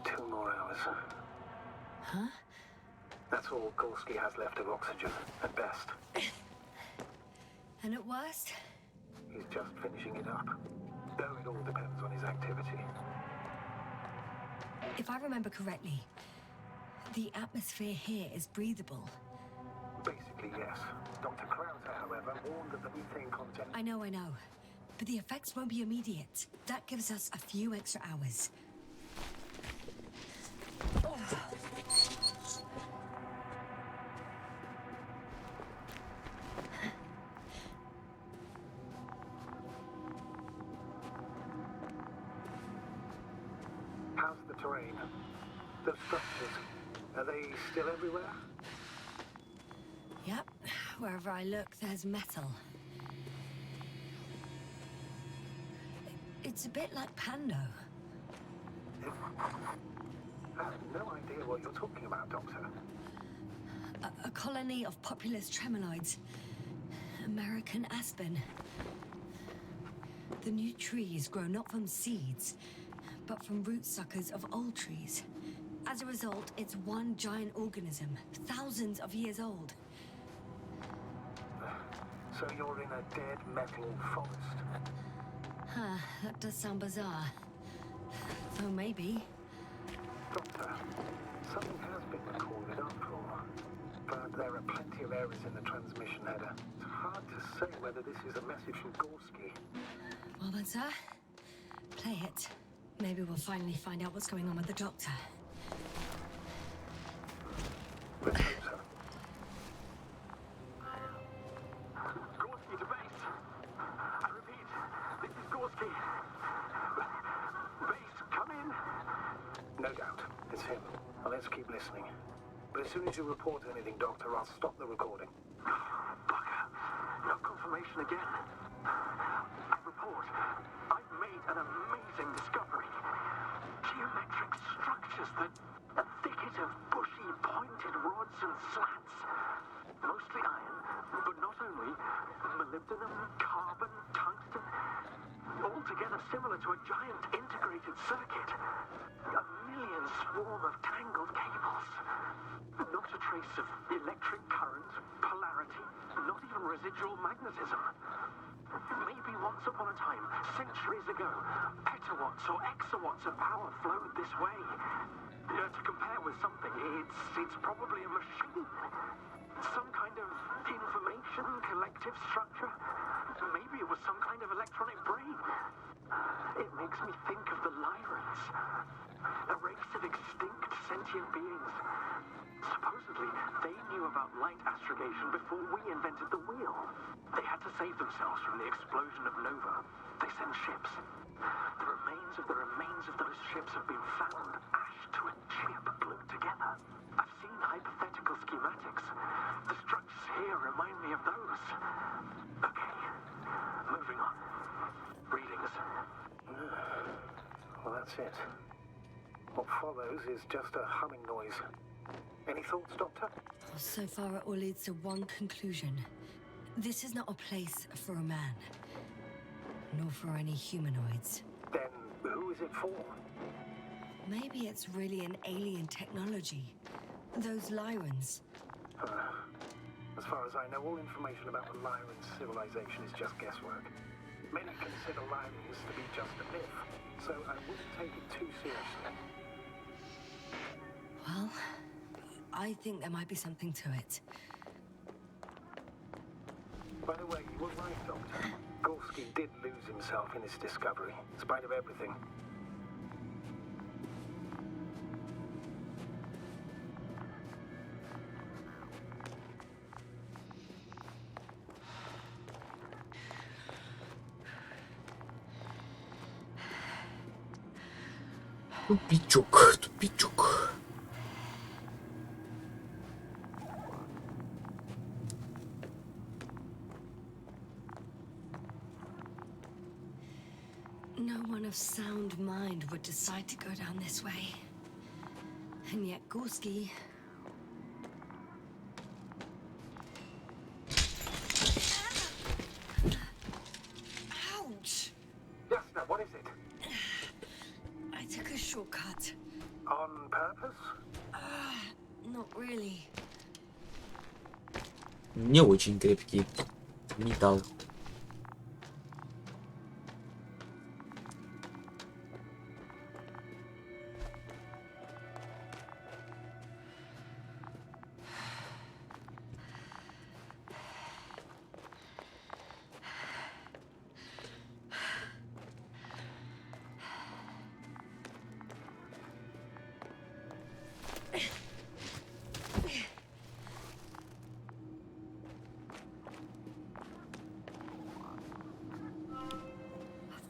Two more hours. Huh? That's all Gorski has left of oxygen, at best. And at worst? He's just finishing it up. Though it all depends on his activity. If I remember correctly, the atmosphere here is breathable. Basically, yes. Dr. Krauser, however, warned that the methane content... I know. But the effects won't be immediate. That gives us a few extra hours. How's the terrain? The structures, are they still everywhere? Yep. Wherever I look, there's metal. It's a bit like Pando. I have no idea what you're talking about, Doctor. A colony of populous tremoloids. American aspen. The new trees grow not from seeds, but from root suckers of old trees. As a result, it's one giant organism, thousands of years old. So you're in a dead metal forest? Huh, that does sound bizarre. Though maybe. Doctor, something has been recorded after all. But there are plenty of errors in the transmission header. It's hard to say whether this is a message from Gorski. Well then, sir, play it. Maybe we'll finally find out what's going on with the doctor. Let's hope so. Gorski to base. I repeat, this is Gorski. Base, come in. No doubt, it's him. Well, let's keep listening. But as soon as you report anything, Doctor, I'll stop the recording. Bugger. No confirmation again. I report. I've made an amazing discovery. Geometric structures that a thicket of bushy, pointed rods and slats. Mostly iron, but not only. Molybdenum, carbon, tungsten. All together similar to a giant integrated circuit. A million swarm of tangled cables. Not a trace of electric current, polarity, not even residual magnetism. Maybe once upon a time, centuries ago, petawatts or exawatts of power flowed this way. To compare with something, it's probably a machine. Some kind of information collective structure. Maybe it was some kind of electronic brain. It makes me think of the Lyrans. A race of extinct sentient beings. Supposedly, they knew about light astrogation before we invented the wheel. They had to save themselves from the explosion of Nova. They send ships. The remains of those ships have been found, ash to a chip glued together. I've seen hypothetical schematics. The structures here remind me of those. Okay, moving on. Readings. Well, that's it. What follows is just a humming noise. Any thoughts, Doctor? So far, it all leads to one conclusion. This is not a place for a man. Nor for any humanoids. Then who is it for? Maybe it's really an alien technology. Those Lyrans. As far as I know, all information about the Lyran civilization is just guesswork. Many consider Lyrans to be just a myth, so I wouldn't take it too seriously. Well, I think there might be something to it. By the way, you were right, Doctor. Gorski did lose himself in his discovery, in spite of everything. Тупичок. No one of sound mind would decide to go down this way. And yet Gorski... Ouch! Jasna, what is it? I took a shortcut. On purpose? Not really. Не очень крепкий металл.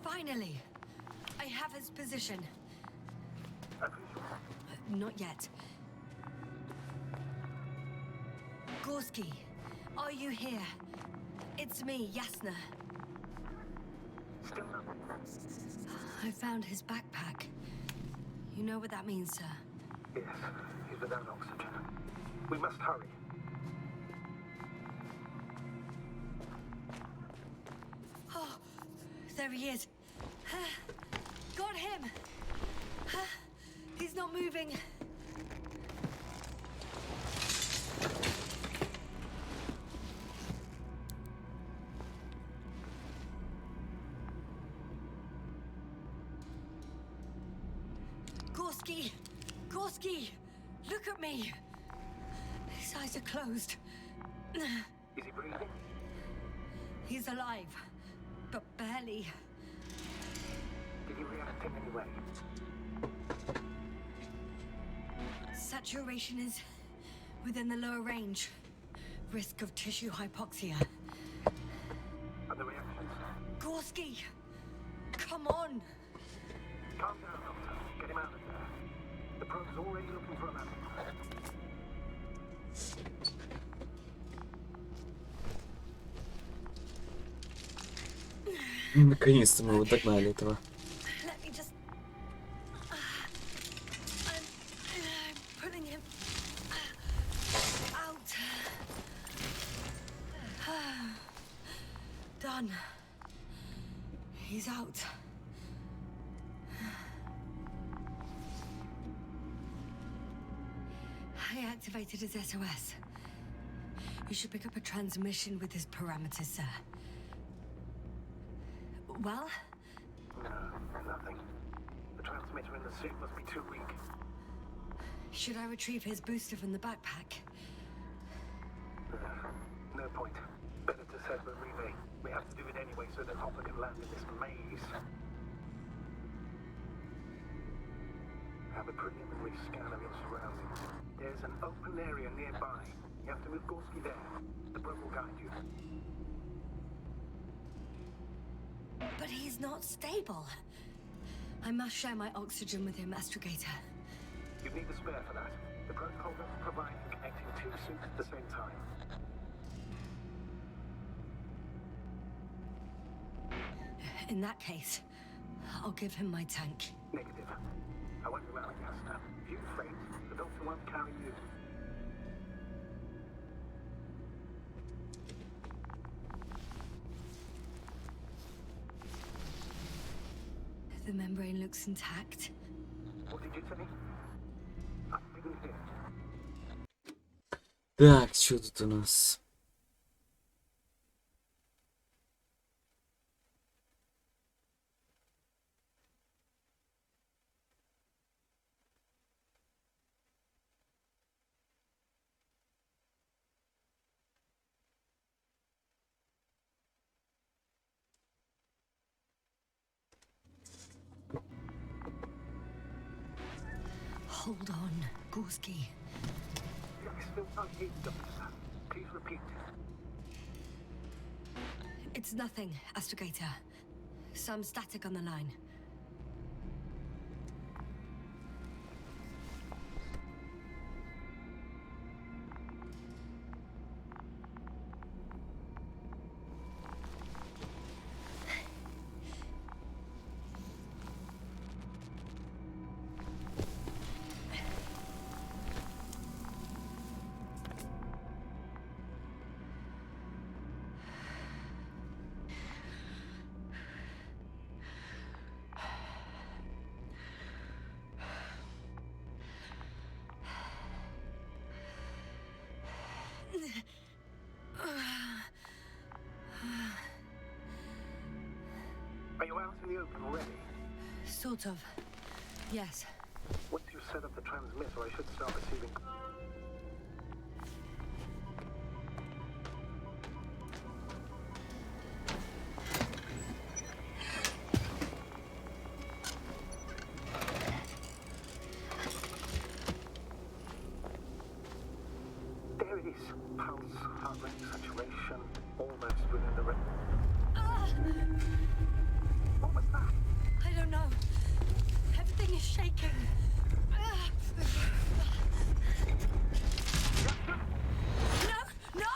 Finally! I have his position. Not yet. Gorski, are you here? It's me, Yasna. Still nothing. I found his backpack. You know what that means, sir? Yes, he's without oxygen. We must hurry. Oh, there he is. Got him! He's not moving. Gorski! Gorski! Look at me! His eyes are closed. Is he breathing? He's alive, but barely. Did he react in any way? Saturation is within the lower range. Risk of tissue hypoxia. Other reactions? Gorski! Come on! Calm down, Doctor. Get him out of there. The probe's already looking for a man. Наконец-то мы его догнали, этого. Let me just... I'm pulling him out. Done. He's out. I activated his SOS. You should pick up a transmission with his parameters, sir. Well? No, nothing. The transmitter in the suit must be too weak. Should I retrieve his booster from the backpack? No point. Better to set the relay. We have to do it anyway so that Hopper can land in this maze. Have a preliminary scan of your surroundings. There's an open area nearby. You have to move Gorski there. The probe will guide you. But he's not stable. I must share my oxygen with him, Astrogator. You need a spare for that. The protocol doesn't provide for connecting two suits at the same time. In that case, I'll give him my tank. Negative. I won't allow Yasna. If you faint, the doctor won't carry you. The membrane looks intact. What did you say? I didn't hear. Так, что тут у нас? Hold on, Gorski. I still can't hear you, Doctor. Please repeat. It's nothing, Astrogator. Some static on the line. Are you out in the open already? Sort of. Yes. Once you set up the transmitter, I should start receiving... His pulse, heart rate, saturation, almost within the range. What was that? I don't know. Everything is shaking. No! No!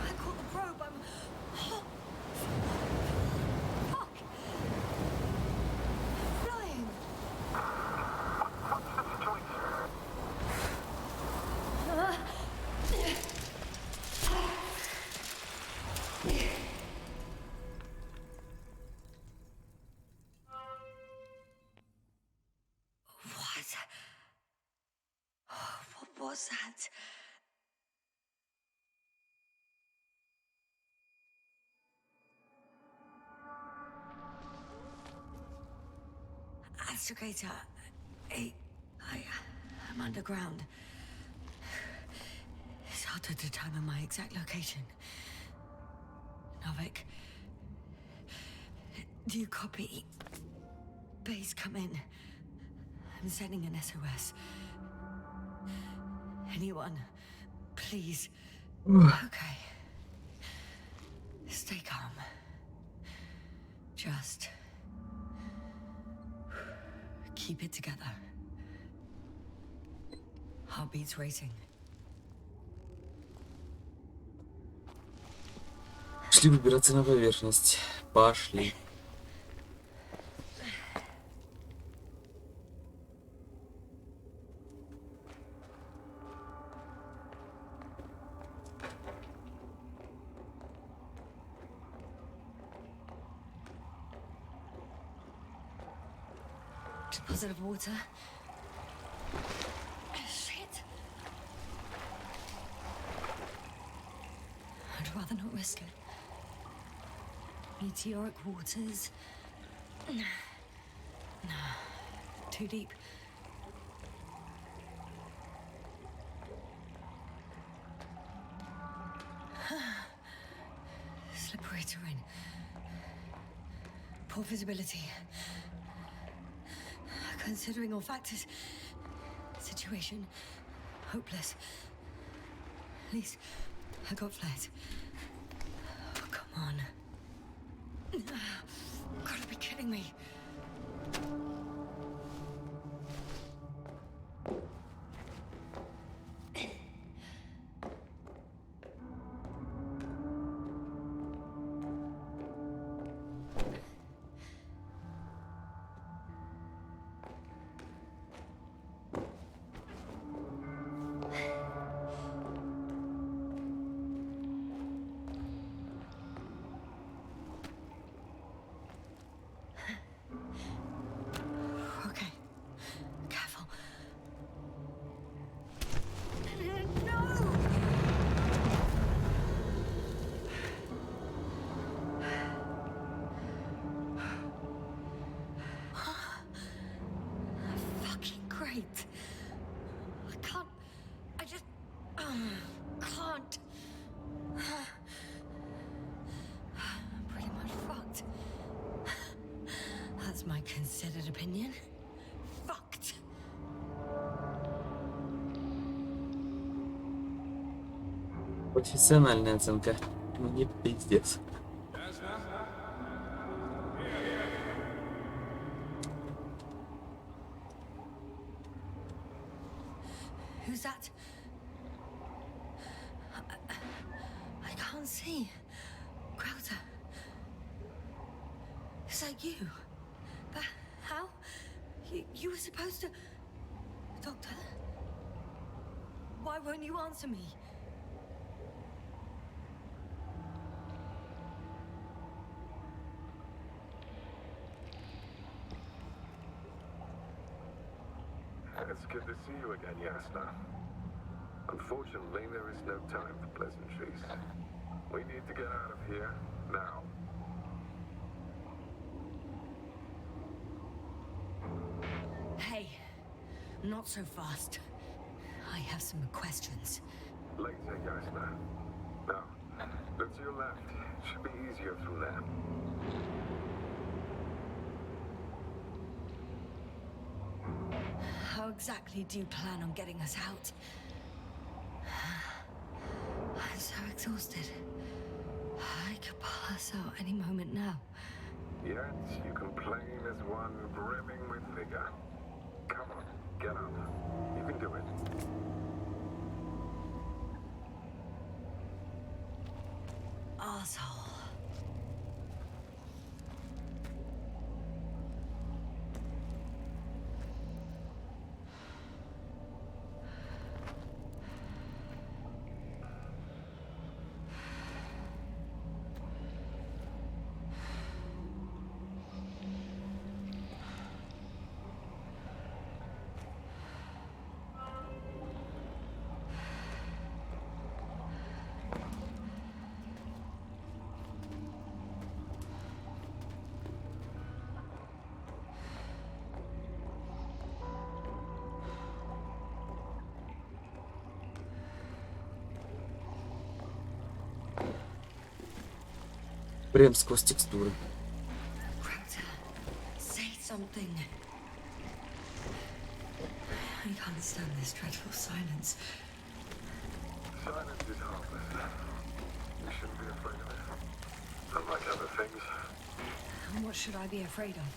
I caught the probe. I'm... Fuck! Flying! What was that? Astrogator, I'm underground. It's hard to determine my exact location. Novik, do you copy? Base, come in. I'm sending an SOS. Anyone, please. Okay. Stay calm. Just keep it together. Heartbeats racing. Пошли выбираться на поверхность. Пошли. Deposit of water. Shit. I'd rather not risk it. Meteoric waters. No. Too deep. Slippery terrain. Poor visibility. Considering all factors, situation hopeless. At least I got flares. Oh, come on. Gotta be kidding me. Okay. Careful. No! Fucking great. I can't. I just. Can't. I'm pretty much fucked. That's my considered opinion. Fucked. Профессиональная оценка. Мне пиздец. Who's that? I can't see. Crowder. Is that you? But how? You were supposed to... Doctor? Why won't you answer me? It's good to see you again, Yasna. Unfortunately, there is no time for pleasantries. We need to get out of here, now. Hey, not so fast. I have some questions. Later, Jasna. Now, look to your left. Should be easier from there. How exactly do you plan on getting us out? I'm so exhausted. I could pass out any moment now. Yet, you complain as one brimming with vigor. Come on, get up. You can do it. Arsehole. Прям сквозь текстуры. Crowther, say something. I can't stand this dreadful silence. Silence is harmless. You shouldn't be afraid of it. Unlike other things. And what should I be afraid of?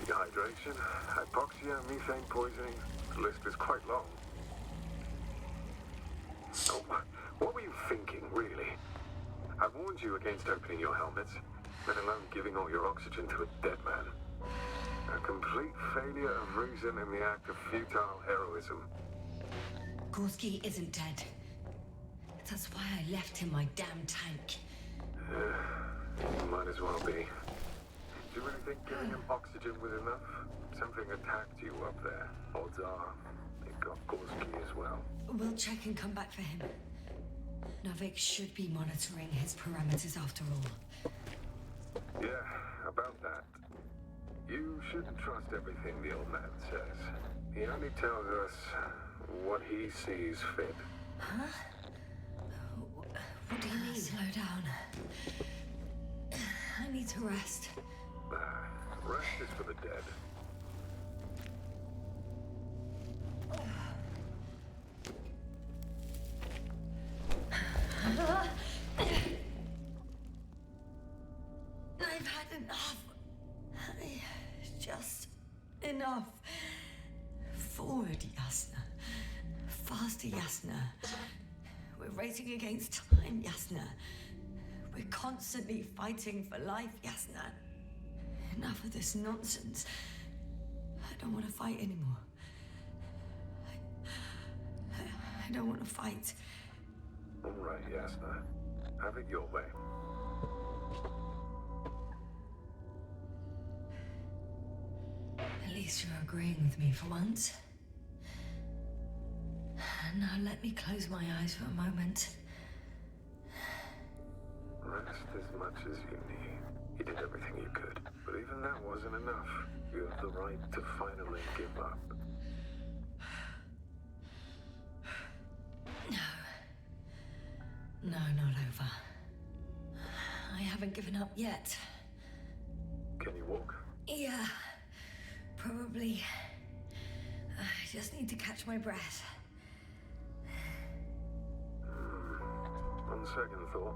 Dehydration, hypoxia, methane poisoning. The list is quite long. Oh, what were you thinking, really? I warned you against opening your helmets, let alone giving all your oxygen to a dead man. A complete failure of reason in the act of futile heroism. Gorski isn't dead. That's why I left him my damn tank. Might as well be. Do you really think giving him oxygen was enough? Something attacked you up there. Odds are, it got Gorski as well. We'll check and come back for him. Novik should be monitoring his parameters after all. Yeah, about that. You shouldn't trust everything the old man says. He only tells us what he sees fit. Huh? What do you mean? Slow down. I need to rest. Rest is for the dead. I've had enough. Just enough. Forward, Jasna. Faster, Jasna. We're racing against time, Jasna. We're constantly fighting for life, Jasna. Enough of this nonsense. I don't want to fight anymore. I don't want to fight. All right, Jasna. Have it your way. At least you're agreeing with me for once. Now let me close my eyes for a moment. Rest as much as you need. You did everything you could. But even that wasn't enough. You have the right to finally give up. No, not over. I haven't given up yet. Can you walk? Yeah, probably. I just need to catch my breath. On second thought,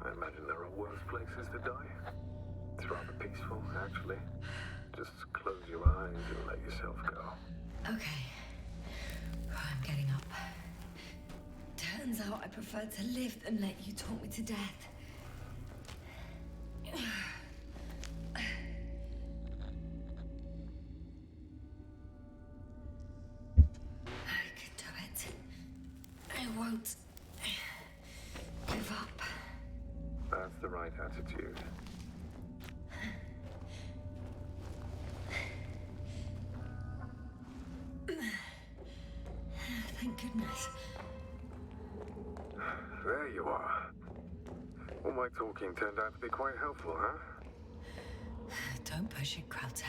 I imagine there are worse places to die. It's rather peaceful, actually. Just close your eyes and let yourself go. Okay. I'm getting up. Turns out I prefer to live than let you talk me to death. I can do it. I won't give up. That's the right attitude. Thank goodness. There you are. All my talking turned out to be quite helpful, huh? Don't push it, Crowther.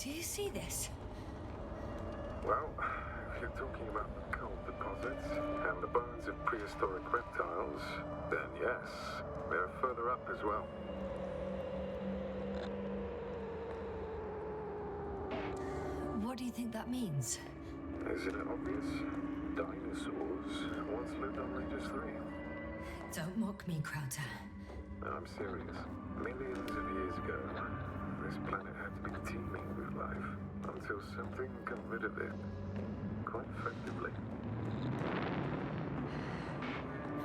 Do you see this? Well, if you're talking about the coal deposits and the bones of prehistoric reptiles, then yes, they're further up as well. What do you think that means? Isn't it obvious? Dinosaurs once lived on Regis 3. Don't mock me, Crowther. No, I'm serious. Millions of years ago, this planet had to be teeming with life until something got rid of it. Quite effectively.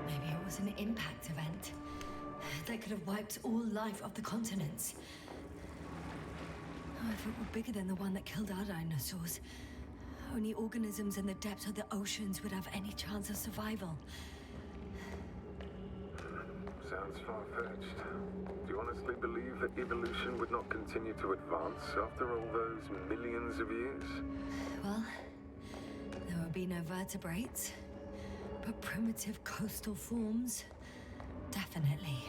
Maybe it was an impact event that could have wiped all life off the continents. Oh, if it were bigger than the one that killed our dinosaurs, only organisms in the depths of the oceans would have any chance of survival. Sounds far-fetched. Do you honestly believe that evolution would not continue to advance after all those millions of years? Well, there would be no vertebrates, but primitive coastal forms, definitely.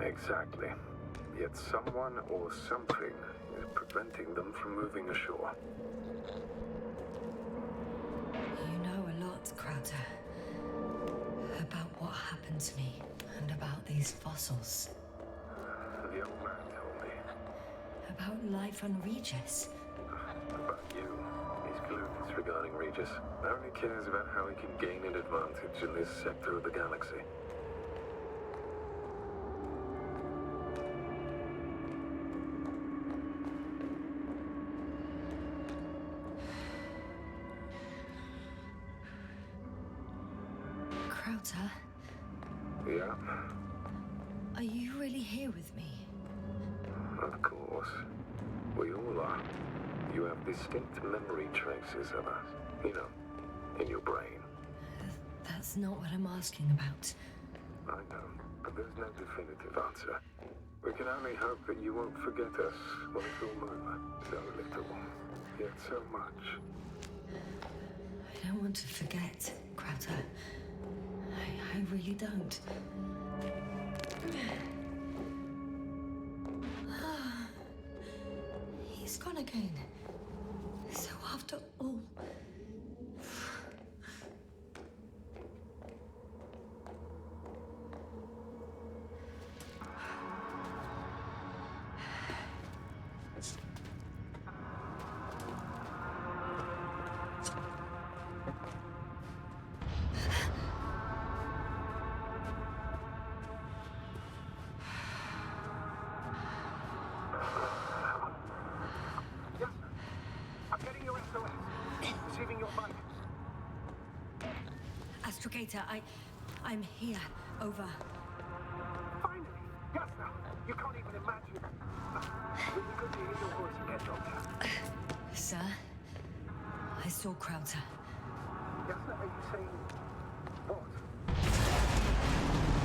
Exactly. Yet someone or something is preventing them from moving ashore. You know a lot, Crowther, about what happened to me and about these fossils. The old man told me. About life on Regis. About you. He's clueless regarding Regis. Only cares about how he can gain an advantage in this sector of the galaxy. Crowther, Yeah, are you really here with me? of course. We all are. You have distinct memory traces of us. You know, in your brain. That's not what I'm asking about. I know, but there's no definitive answer. We can only hope that you won't forget us when it's all over. So little, yet so much. I don't want to forget, Crowther. I really don't. He's gone again. So after all... I'm getting your SOS. Receiving your mic. Astrogator, I'm here. Over. Finally! Yes, sir. You can't even imagine. Really good to hear your voice again, Doctor. Sir, I saw Crowther. Yes, sir. Are you saying what?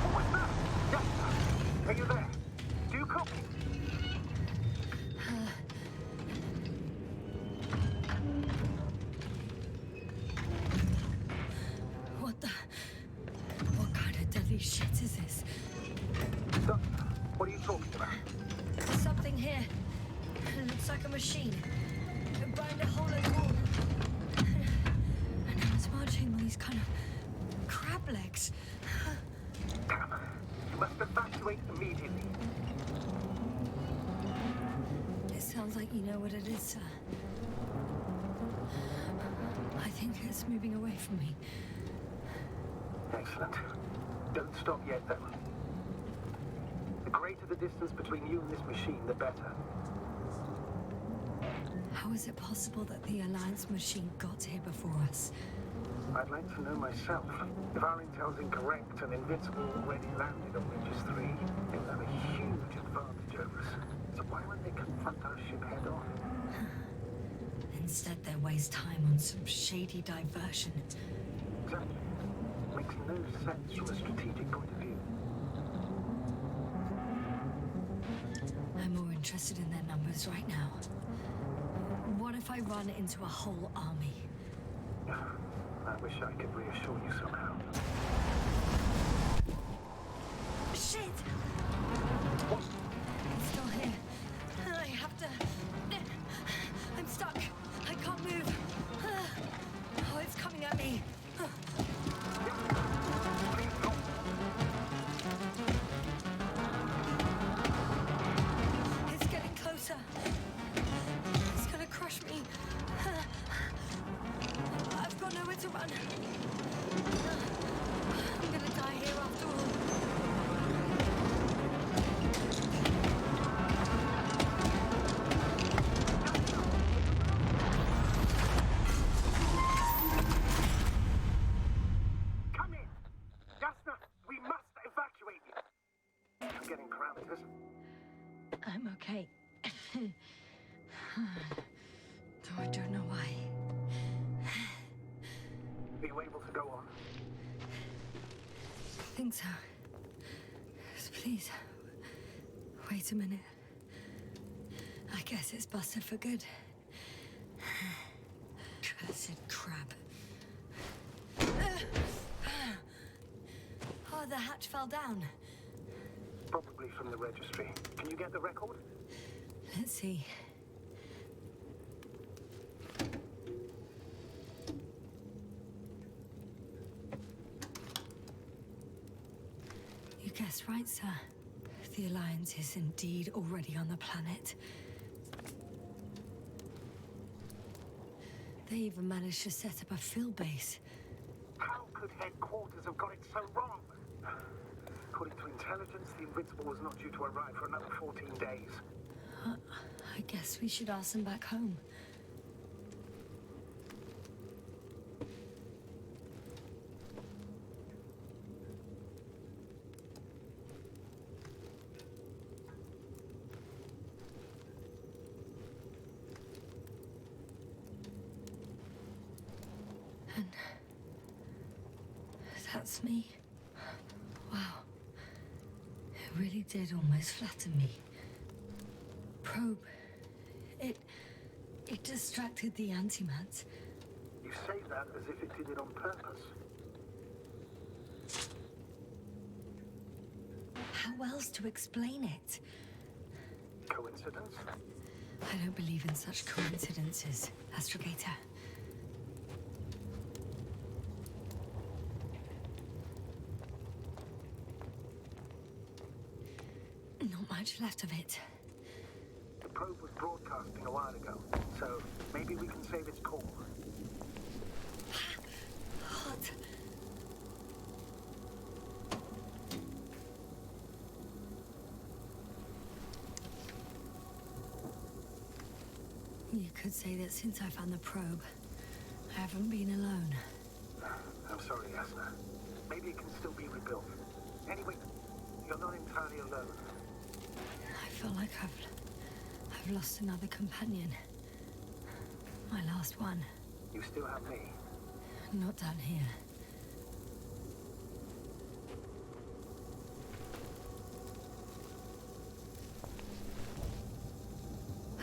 What was that? Yes, sir. Are you there? Do you copy? What kind of deadly shit is this? Doctor, what are you talking about? Something here. It looks like a machine. It burned a hole in the wall. And it's marching on these kind of crab legs. Damn. You must evacuate immediately. It sounds like you know what it is, sir. I think it's moving away from me. Excellent. Don't stop yet, though. The greater the distance between you and this machine, the better. How is it possible that the Alliance machine got here before us? I'd like to know myself. If our intel's incorrect and Invincible already landed on Regis 3, they will have a huge advantage over us. So why won't they confront our ship head on? Instead, they waste time on some shady diversion. Exactly. Makes no sense from a strategic point of view. I'm more interested in their numbers right now. What if I run into a whole army? I wish I could reassure you somehow. Shit! It's still here. I have to... fighters? I'm okay. Though I don't know why. Are you able to go on? I think so. Yes, please. Wait a minute. I guess it's busted for good. Cursed crap. Oh, the hatch fell down. Probably from the registry. Can you get the record? Let's see. You guessed right, sir. The Alliance is indeed already on the planet. They even managed to set up a field base. How could headquarters have got it so wrong? According to intelligence, the Invincible was not due to arrive for another 14 days. I guess we should ask them back home. And that's me. Wow. It really did almost flatten me. Probe. It distracted the antimats. You say that as if it did it on purpose. How else to explain it? Coincidence? I don't believe in such coincidences, Astrogator. Not much left of it. The probe was broadcasting a while ago, so maybe we can save its call. Hot. You could say that since I found the probe, I haven't been alone. I'm sorry, Asna. Maybe it can still be rebuilt. Anyway, you're not entirely alone. I feel like I've lost another companion. My last one. You still have me. Not down here.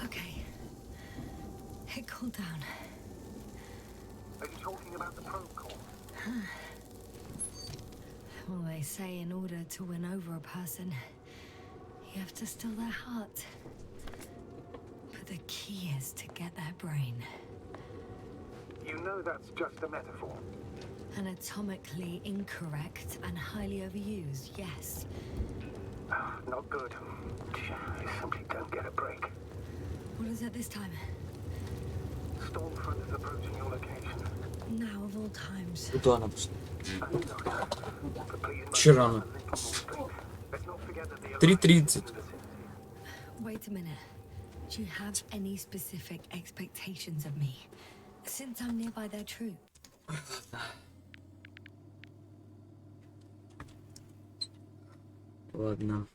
Okay. It cooled down. Are you talking about the probe call? Well, they say in order to win over a person, you have to steal their heart. But the key is to get their brain. You know that's just a metaphor. Anatomically incorrect and highly overused, yes. Not good. I simply don't get a break. What is it this time? Stormfront is approaching your location. Now of all times. Куда она пошла? Thanks, Doctor. But please, Вчера она. let's not forget that the 3:30. Wait a minute. Do you have any specific expectations of me? Since I'm nearby their troop. Ладно.